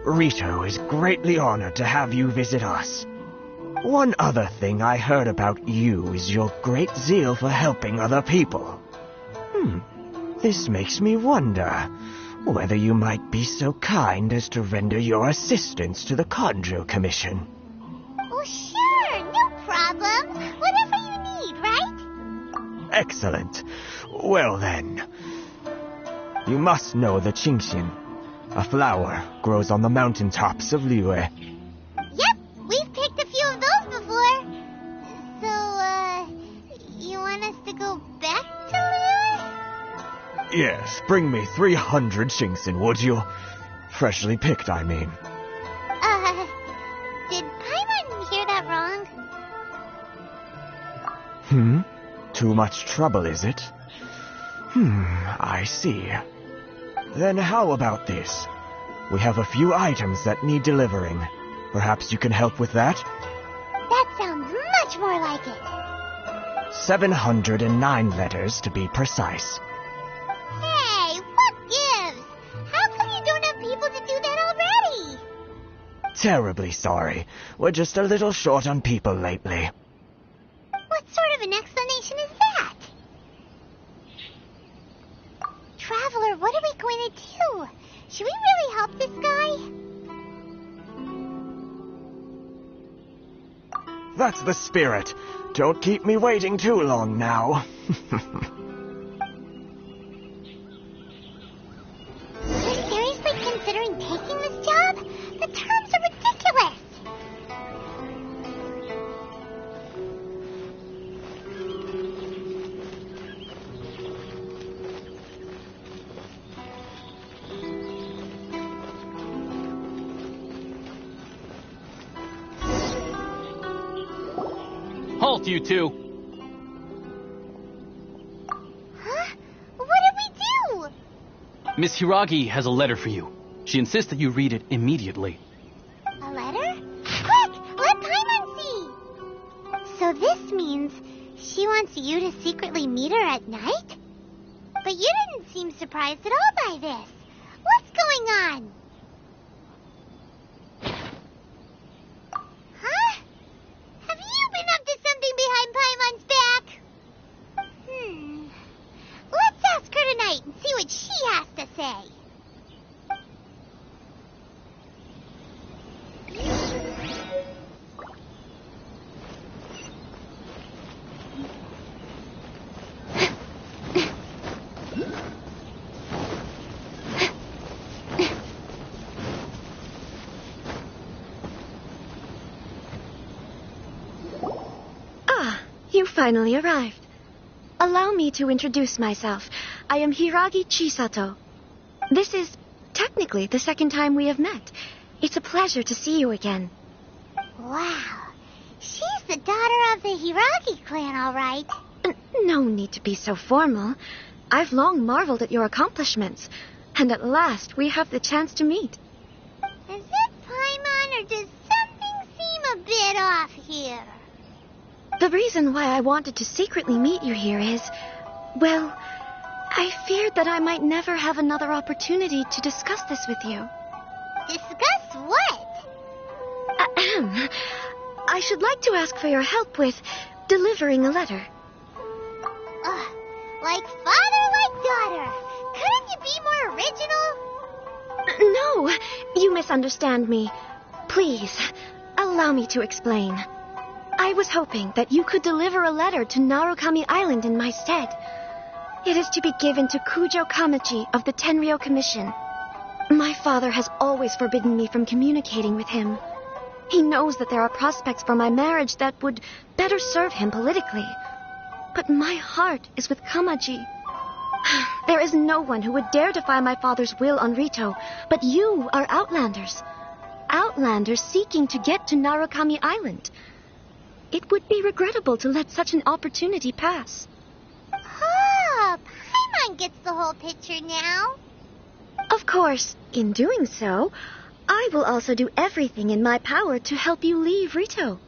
Rito is greatly honored to have you visit us. One other thing I heard about you is your great zeal for helping other people. This makes me wonder whether you might be so kind as to render your assistance to the Conjo Commission. Oh, sure, no problem. Whatever you need, right? Excellent. Well then, you must know the Qingxian. A flower grows on the mountaintops of Liyue. Yep, we've picked a few of those before. So, you want us to go back to Liyue? Yes, bring me 300 Qingxian, would you? Freshly picked, I mean. Did Paimon hear that wrong? Too much trouble, is it? I see. Then how about this? We have a few items that need delivering. Perhaps you can help with that? That sounds much more like it. 709 letters to be precise. Hey, what gives? How come you don't have people to do that already? Terribly sorry. We're just a little short on people lately. What sort of an explanation is that? Traveler, what are we going to do? Should we really help this guy? That's the spirit. Don't keep me waiting too long now. You're seriously considering taking this job? The terms are ridiculous. Halt, you two! Huh? What did we do? Miss Hiragi has a letter for you. She insists that you read it immediately. A letter? Quick! Let Paimon see! So this means she wants you to secretly meet her at night? But you didn't seem surprised at all by this. What's going on? Huh? Have you been up to something behind Paimon's back? Let's ask her tonight and see what she has to say. You finally arrived. Allow me to introduce myself. I am Hiragi Chisato. This is technically the second time we have met. It's a pleasure to see you again. Wow. She's the daughter of the Hiragi clan, all right. No need to be so formal. I've long marveled at your accomplishments. And at last we have the chance to meet. Is it Paimon, or does something seem a bit off here? The reason why I wanted to secretly meet you here is, well, I feared that I might never have another opportunity to discuss this with you. Discuss what? I should like to ask for your help with delivering a letter. Like father, like daughter. Couldn't you be more original? No, you misunderstand me. Please, allow me to explain. I was hoping that you could deliver a letter to Narukami Island in my stead. It is to be given to Kujo Kamachi of the Tenryou Commission. My father has always forbidden me from communicating with him. He knows that there are prospects for my marriage that would better serve him politically. But my heart is with Kamaji. There is no one who would dare defy my father's will on Rito, but you are Outlanders. Outlanders seeking to get to Narukami Island. It would be regrettable to let such an opportunity pass. Oh, Paimon gets the whole picture now. Of course, in doing so, I will also do everything in my power to help you leave Rito.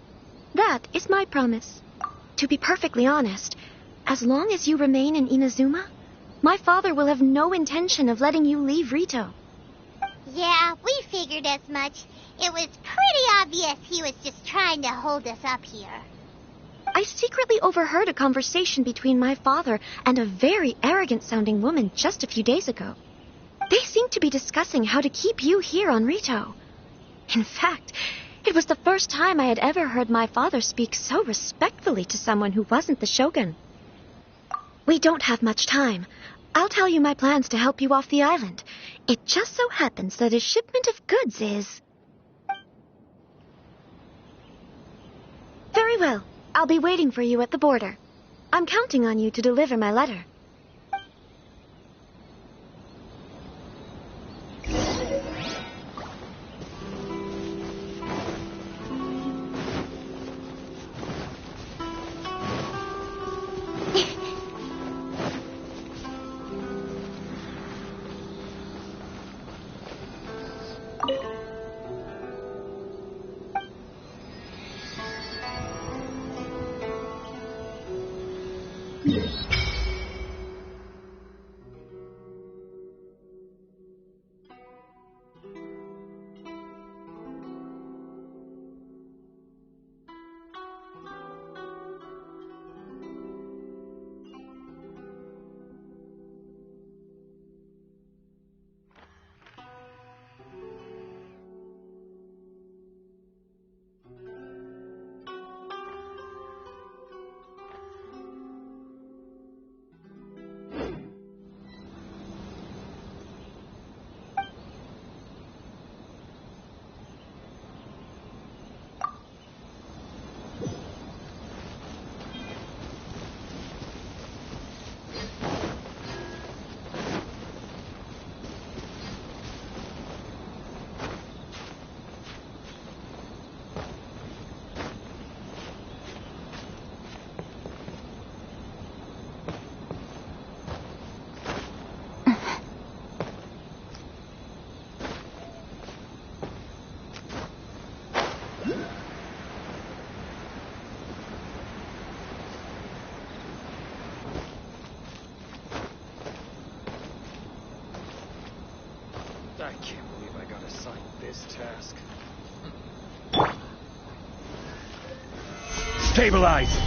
That is my promise. To be perfectly honest, as long as you remain in Inazuma, my father will have no intention of letting you leave Rito. Yeah, we figured as much. It was pretty obvious he was just trying to hold us up here. I secretly overheard a conversation between my father and a very arrogant-sounding woman just a few days ago. They seemed to be discussing how to keep you here on Rito. In fact, it was the first time I had ever heard my father speak so respectfully to someone who wasn't the Shogun. We don't have much time. I'll tell you my plans to help you off the island. It just so happens that a shipment of goods is... Very well. I'll be waiting for you at the border. I'm counting on you to deliver my letter. I can't believe I got assigned this task. Stabilize!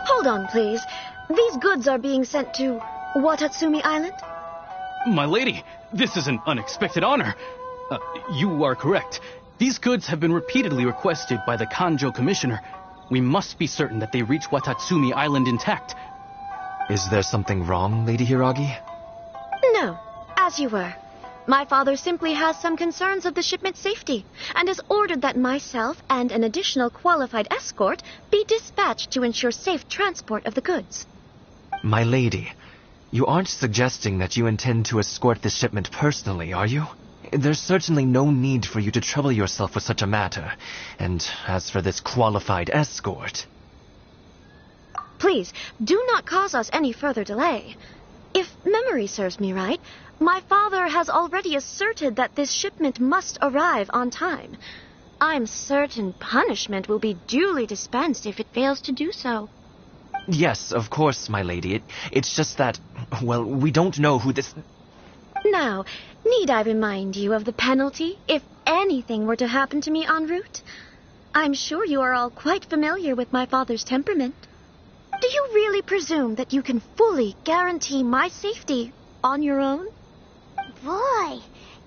Hold on, please. These goods are being sent to Watatsumi Island? My lady, this is an unexpected honor. You are correct. These goods have been repeatedly requested by the Kanjo Commissioner. We must be certain that they reach Watatsumi Island intact. Is there something wrong, Lady Hiragi? No, as you were. My father simply has some concerns of the shipment's safety, and has ordered that myself and an additional qualified escort be dispatched to ensure safe transport of the goods. My lady, you aren't suggesting that you intend to escort this shipment personally, are you? There's certainly no need for you to trouble yourself with such a matter. And as for this qualified escort... Please, do not cause us any further delay. If memory serves me right, my father has already asserted that this shipment must arrive on time. I'm certain punishment will be duly dispensed if it fails to do so. Yes, of course, my lady. It's just that, well, we don't know who this... Now, need I remind you of the penalty if anything were to happen to me en route? I'm sure you are all quite familiar with my father's temperament. Do you really presume that you can fully guarantee my safety on your own? Boy,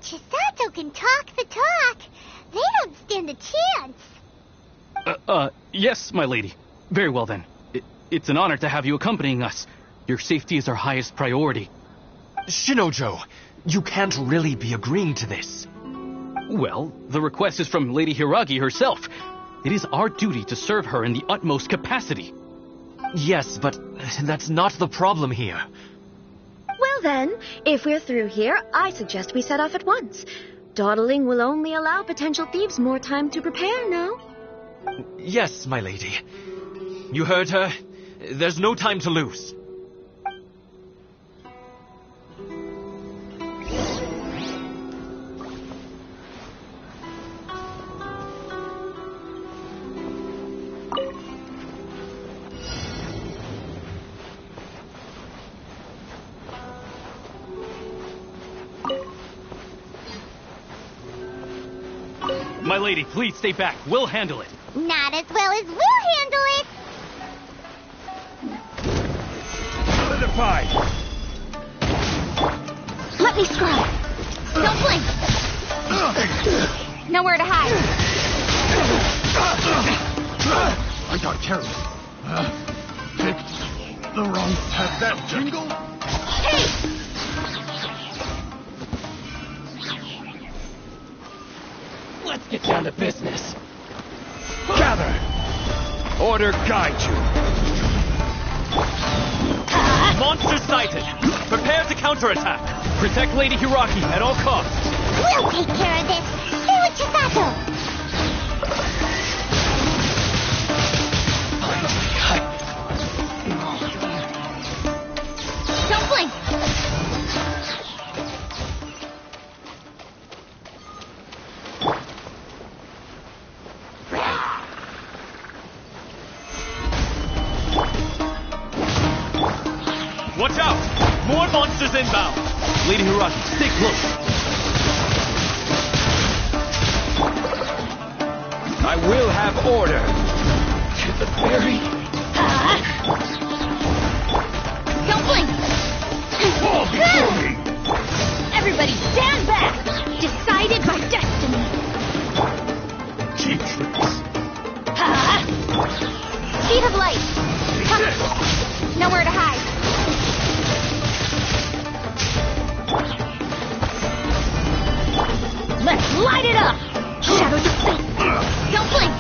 Chisato can talk the talk. They don't stand a chance. Yes, my lady. Very well then. It's an honor to have you accompanying us. Your safety is our highest priority. Shinojo, you can't really be agreeing to this. Well, the request is from Lady Hiragi herself. It is our duty to serve her in the utmost capacity. Yes, but that's not the problem here. Well then, if we're through here, I suggest we set off at once. Dawdling will only allow potential thieves more time to prepare, no? Yes, my lady. You heard her. There's no time to lose. My lady, please stay back. We'll handle it. Not as well as we'll handle it. Solidified. Let me scrub. Don't blink. Nowhere to hide. I got carried. Picked the wrong path. That jingle? Hey! Let's get down to business. Gather. Order guide you. Monster sighted. Prepare to counterattack. Protect Lady Hiraki at all costs. We'll take care of this. Stay with Chisato. Don't blink. Watch out! More monsters inbound! Lady Hiraki, stay close. I will have order. To the very... Don't blink. Fall before me! Everybody stand back. Decided by destiny. Cheap tricks. Speed of light. Nowhere to hide. Let's light it up! Shadows of fate! Don't blink!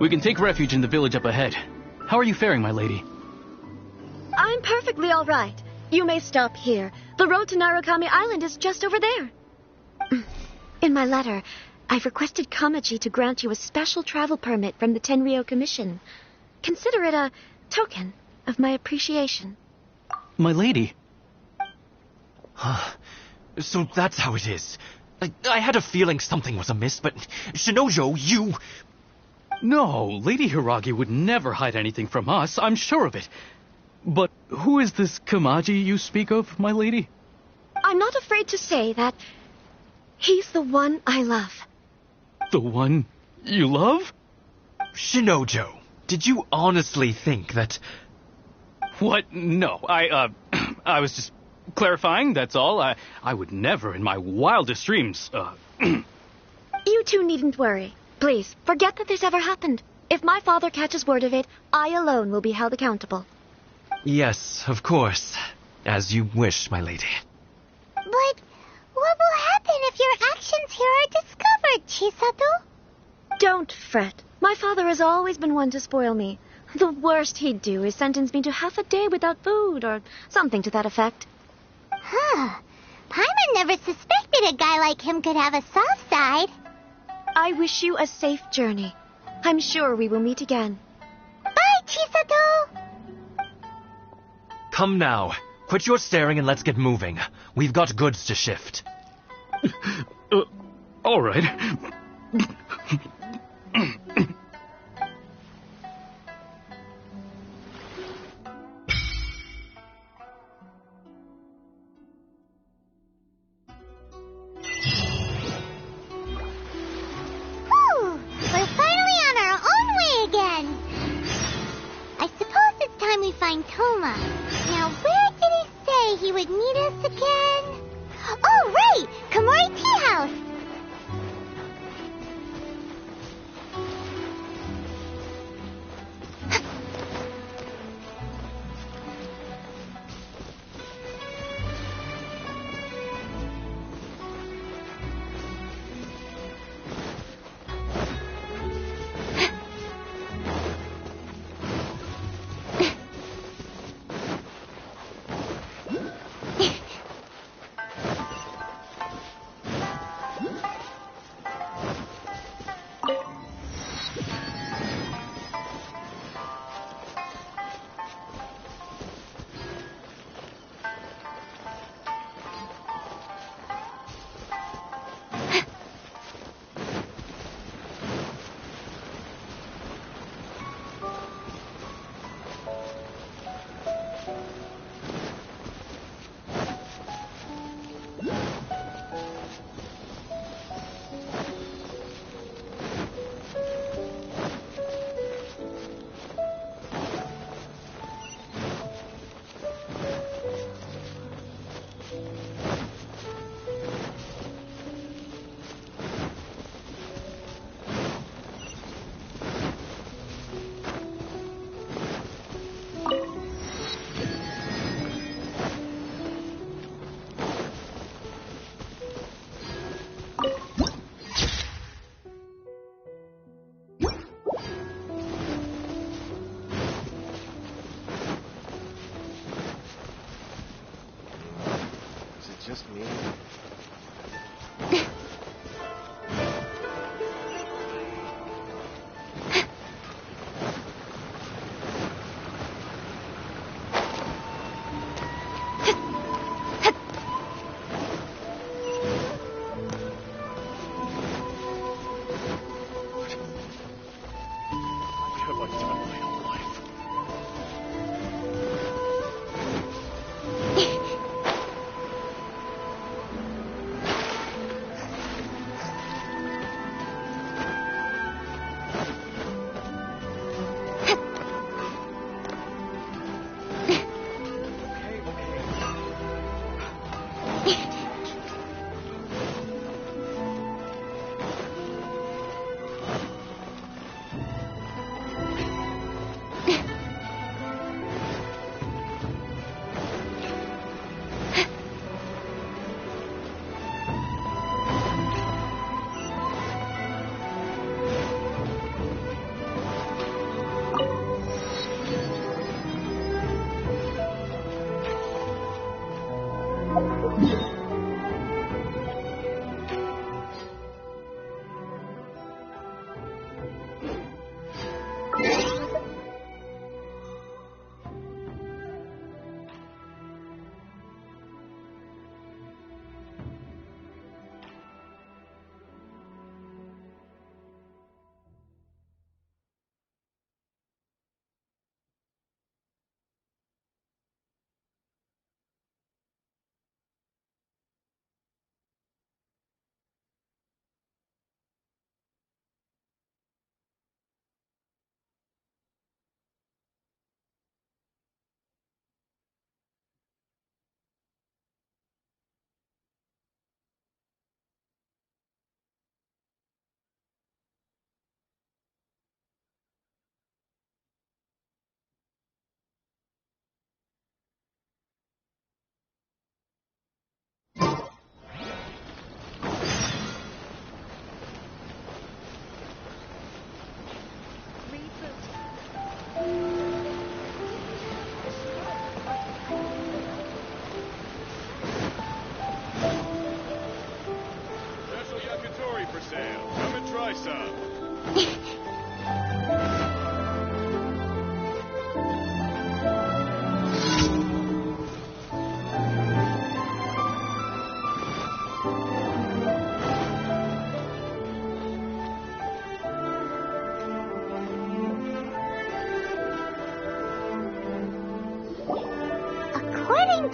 We can take refuge in the village up ahead. How are you faring, my lady? I'm perfectly all right. You may stop here. The road to Narukami Island is just over there. In my letter, I've requested Kamaji to grant you a special travel permit from the Tenryou Commission. Consider it a token of my appreciation. My lady. So that's how it is. I had a feeling something was amiss, but Shinojo, you... No, Lady Hiragi would never hide anything from us, I'm sure of it. But who is this Kamaji you speak of, my lady? I'm not afraid to say that he's the one I love. The one you love? Shinojo, did you honestly think that... What? No, I was just clarifying, that's all. I would never in my wildest dreams, You two needn't worry. Please, forget that this ever happened. If my father catches word of it, I alone will be held accountable. Yes, of course. As you wish, my lady. But what will happen if your actions here are discovered, Chisato? Don't fret. My father has always been one to spoil me. The worst he'd do is sentence me to half a day without food, or something to that effect. Huh. Paimon never suspected a guy like him could have a soft side. I wish you a safe journey. I'm sure we will meet again. Bye, Chisato! Come now. Quit your staring and let's get moving. We've got goods to shift. All right. We're finally on our own way again. I suppose it's time we find Toma. Now, where did he say he would meet us again? Oh, right! Komori Tea House! Just me.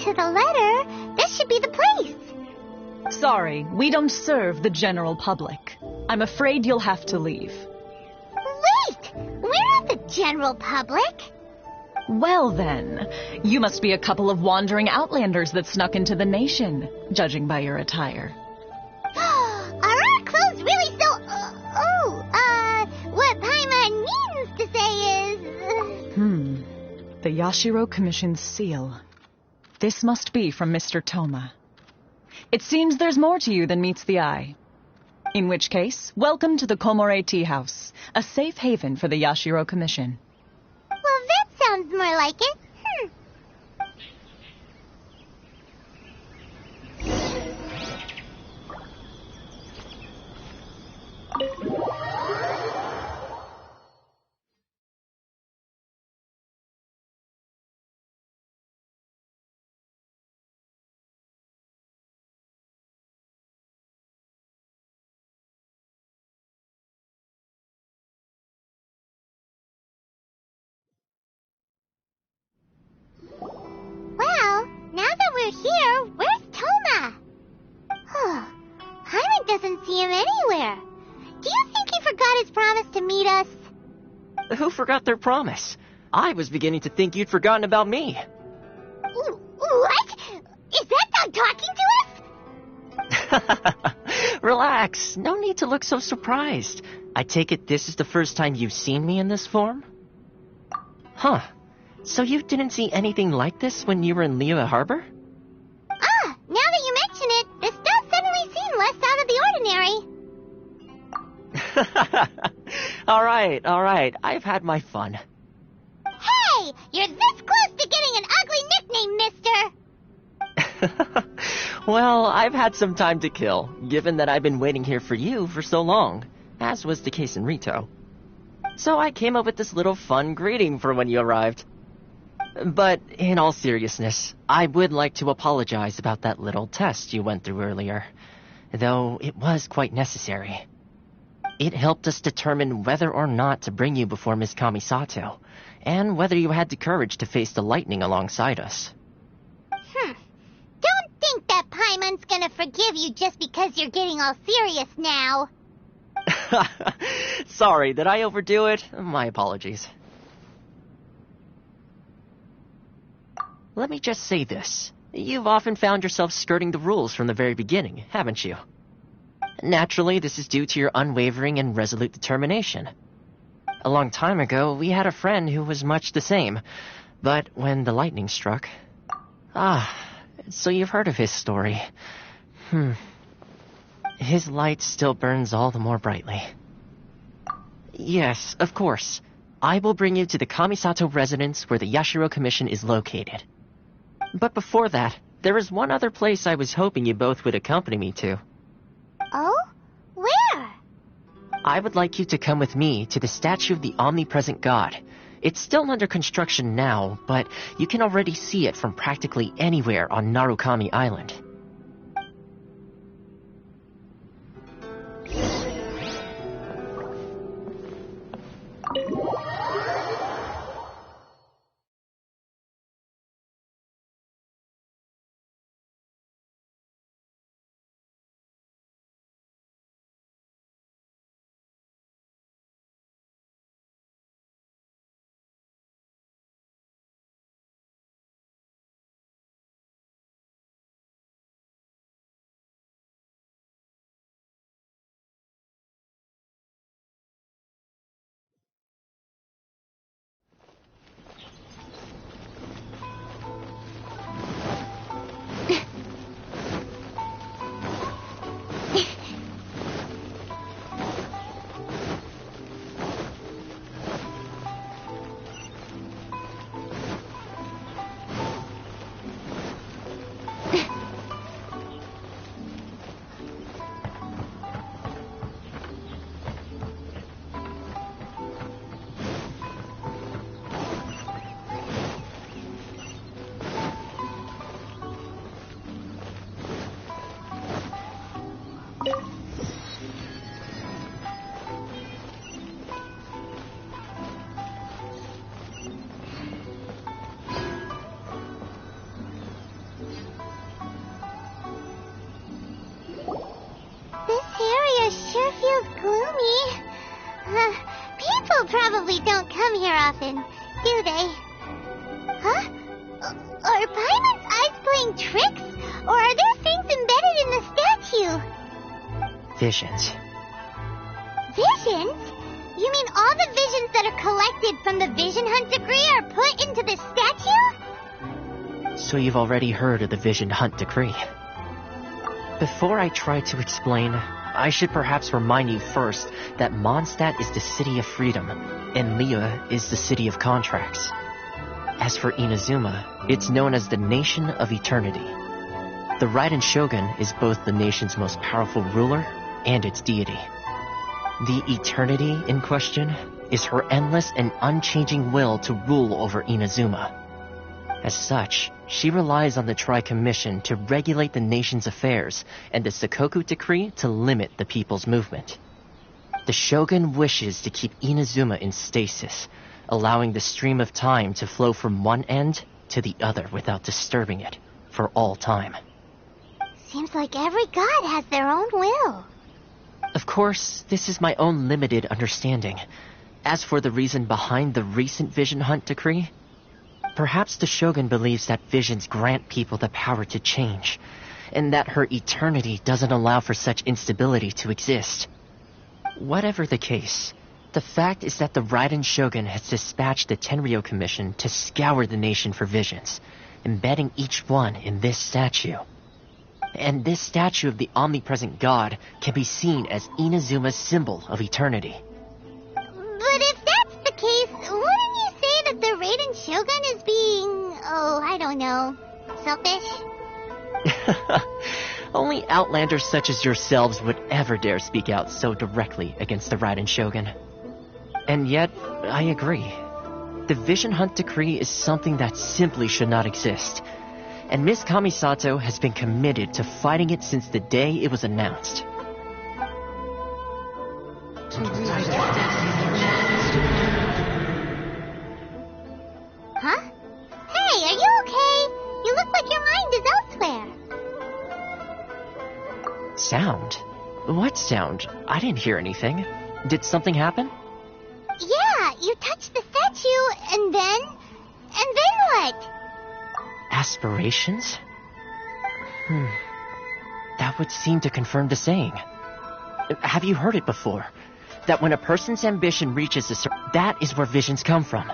to the letter, this should be the place. Sorry, we don't serve the general public. I'm afraid you'll have to leave. Wait! We're not the general public. Well then, you must be a couple of wandering outlanders that snuck into the nation, judging by your attire. Are our clothes really so... what Paimon means to say is... The Yashiro Commission's seal. This must be from Mr. Toma. It seems there's more to you than meets the eye. In which case, welcome to the Komore Tea House, a safe haven for the Yashiro Commission. Well, that sounds more like it. Well, now that we're here, where's Toma? Paimon doesn't see him anywhere. Do you think he forgot his promise to meet us? Who forgot their promise? I was beginning to think you'd forgotten about me. What? Is that dog talking to us? Relax. No need to look so surprised. I take it this is the first time you've seen me in this form? Huh. So you didn't see anything like this when you were in Liyue Harbor? Now that you mention it, this does suddenly seem less out of the ordinary. All right. I've had my fun. Hey! You're this close to getting an ugly nickname, mister! Well, I've had some time to kill, given that I've been waiting here for you for so long, as was the case in Rito. So I came up with this little fun greeting for when you arrived. But in all seriousness, I would like to apologize about that little test you went through earlier, though it was quite necessary. It helped us determine whether or not to bring you before Miss Kamisato, and whether you had the courage to face the lightning alongside us. Don't think that Paimon's gonna forgive you just because you're getting all serious now. Sorry, did I overdo it? My apologies. Let me just say this. You've often found yourself skirting the rules from the very beginning, haven't you? Naturally, this is due to your unwavering and resolute determination. A long time ago, we had a friend who was much the same, but when the lightning struck... so you've heard of his story. His light still burns all the more brightly. Yes, of course. I will bring you to the Kamisato residence where the Yashiro Commission is located. But before that, there is one other place I was hoping you both would accompany me to. Oh? Where? I would like you to come with me to the statue of the omnipresent god. It's still under construction now, but you can already see it from practically anywhere on Narukami Island. feels gloomy. People probably don't come here often, do they? Huh? Are Paimon's eyes playing tricks? Or are there things embedded in the statue? Visions. Visions? You mean all the visions that are collected from the Vision Hunt decree are put into the statue? So you've already heard of the Vision Hunt decree. Before I try to explain, I should perhaps remind you first that Mondstadt is the city of freedom, and Liyue is the city of contracts. As for Inazuma, it's known as the Nation of Eternity. The Raiden Shogun is both the nation's most powerful ruler and its deity. The Eternity in question is her endless and unchanging will to rule over Inazuma. As such, she relies on the Tri-Commission to regulate the nation's affairs and the Sakoku Decree to limit the people's movement. The Shogun wishes to keep Inazuma in stasis, allowing the stream of time to flow from one end to the other without disturbing it for all time. Seems like every god has their own will. Of course, this is my own limited understanding. As for the reason behind the recent Vision Hunt decree, perhaps the Shogun believes that visions grant people the power to change, and that her eternity doesn't allow for such instability to exist. Whatever the case, the fact is that the Raiden Shogun has dispatched the Tenryo Commission to scour the nation for visions, embedding each one in this statue. And this statue of the omnipresent god can be seen as Inazuma's symbol of eternity. But if that's the case, wouldn't you say that the Raiden Shogun is being, I don't know, selfish? Only outlanders such as yourselves would ever dare speak out so directly against the Raiden Shogun. And yet, I agree. The Vision Hunt decree is something that simply should not exist. And Miss Kamisato has been committed to fighting it since the day it was announced. Huh? Hey, are you okay? You look like your mind is elsewhere. Sound? What sound? I didn't hear anything. Did something happen? Yeah, you touched the statue, and then what? Aspirations? That would seem to confirm the saying. Have you heard it before? That when a person's ambition reaches a certain... that is where visions come from.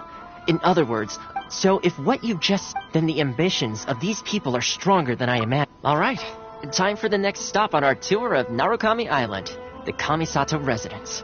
In other words, so if what you just... then the ambitions of these people are stronger than I imagined. Alright, time for the next stop on our tour of Narukami Island, the Kamisato residence.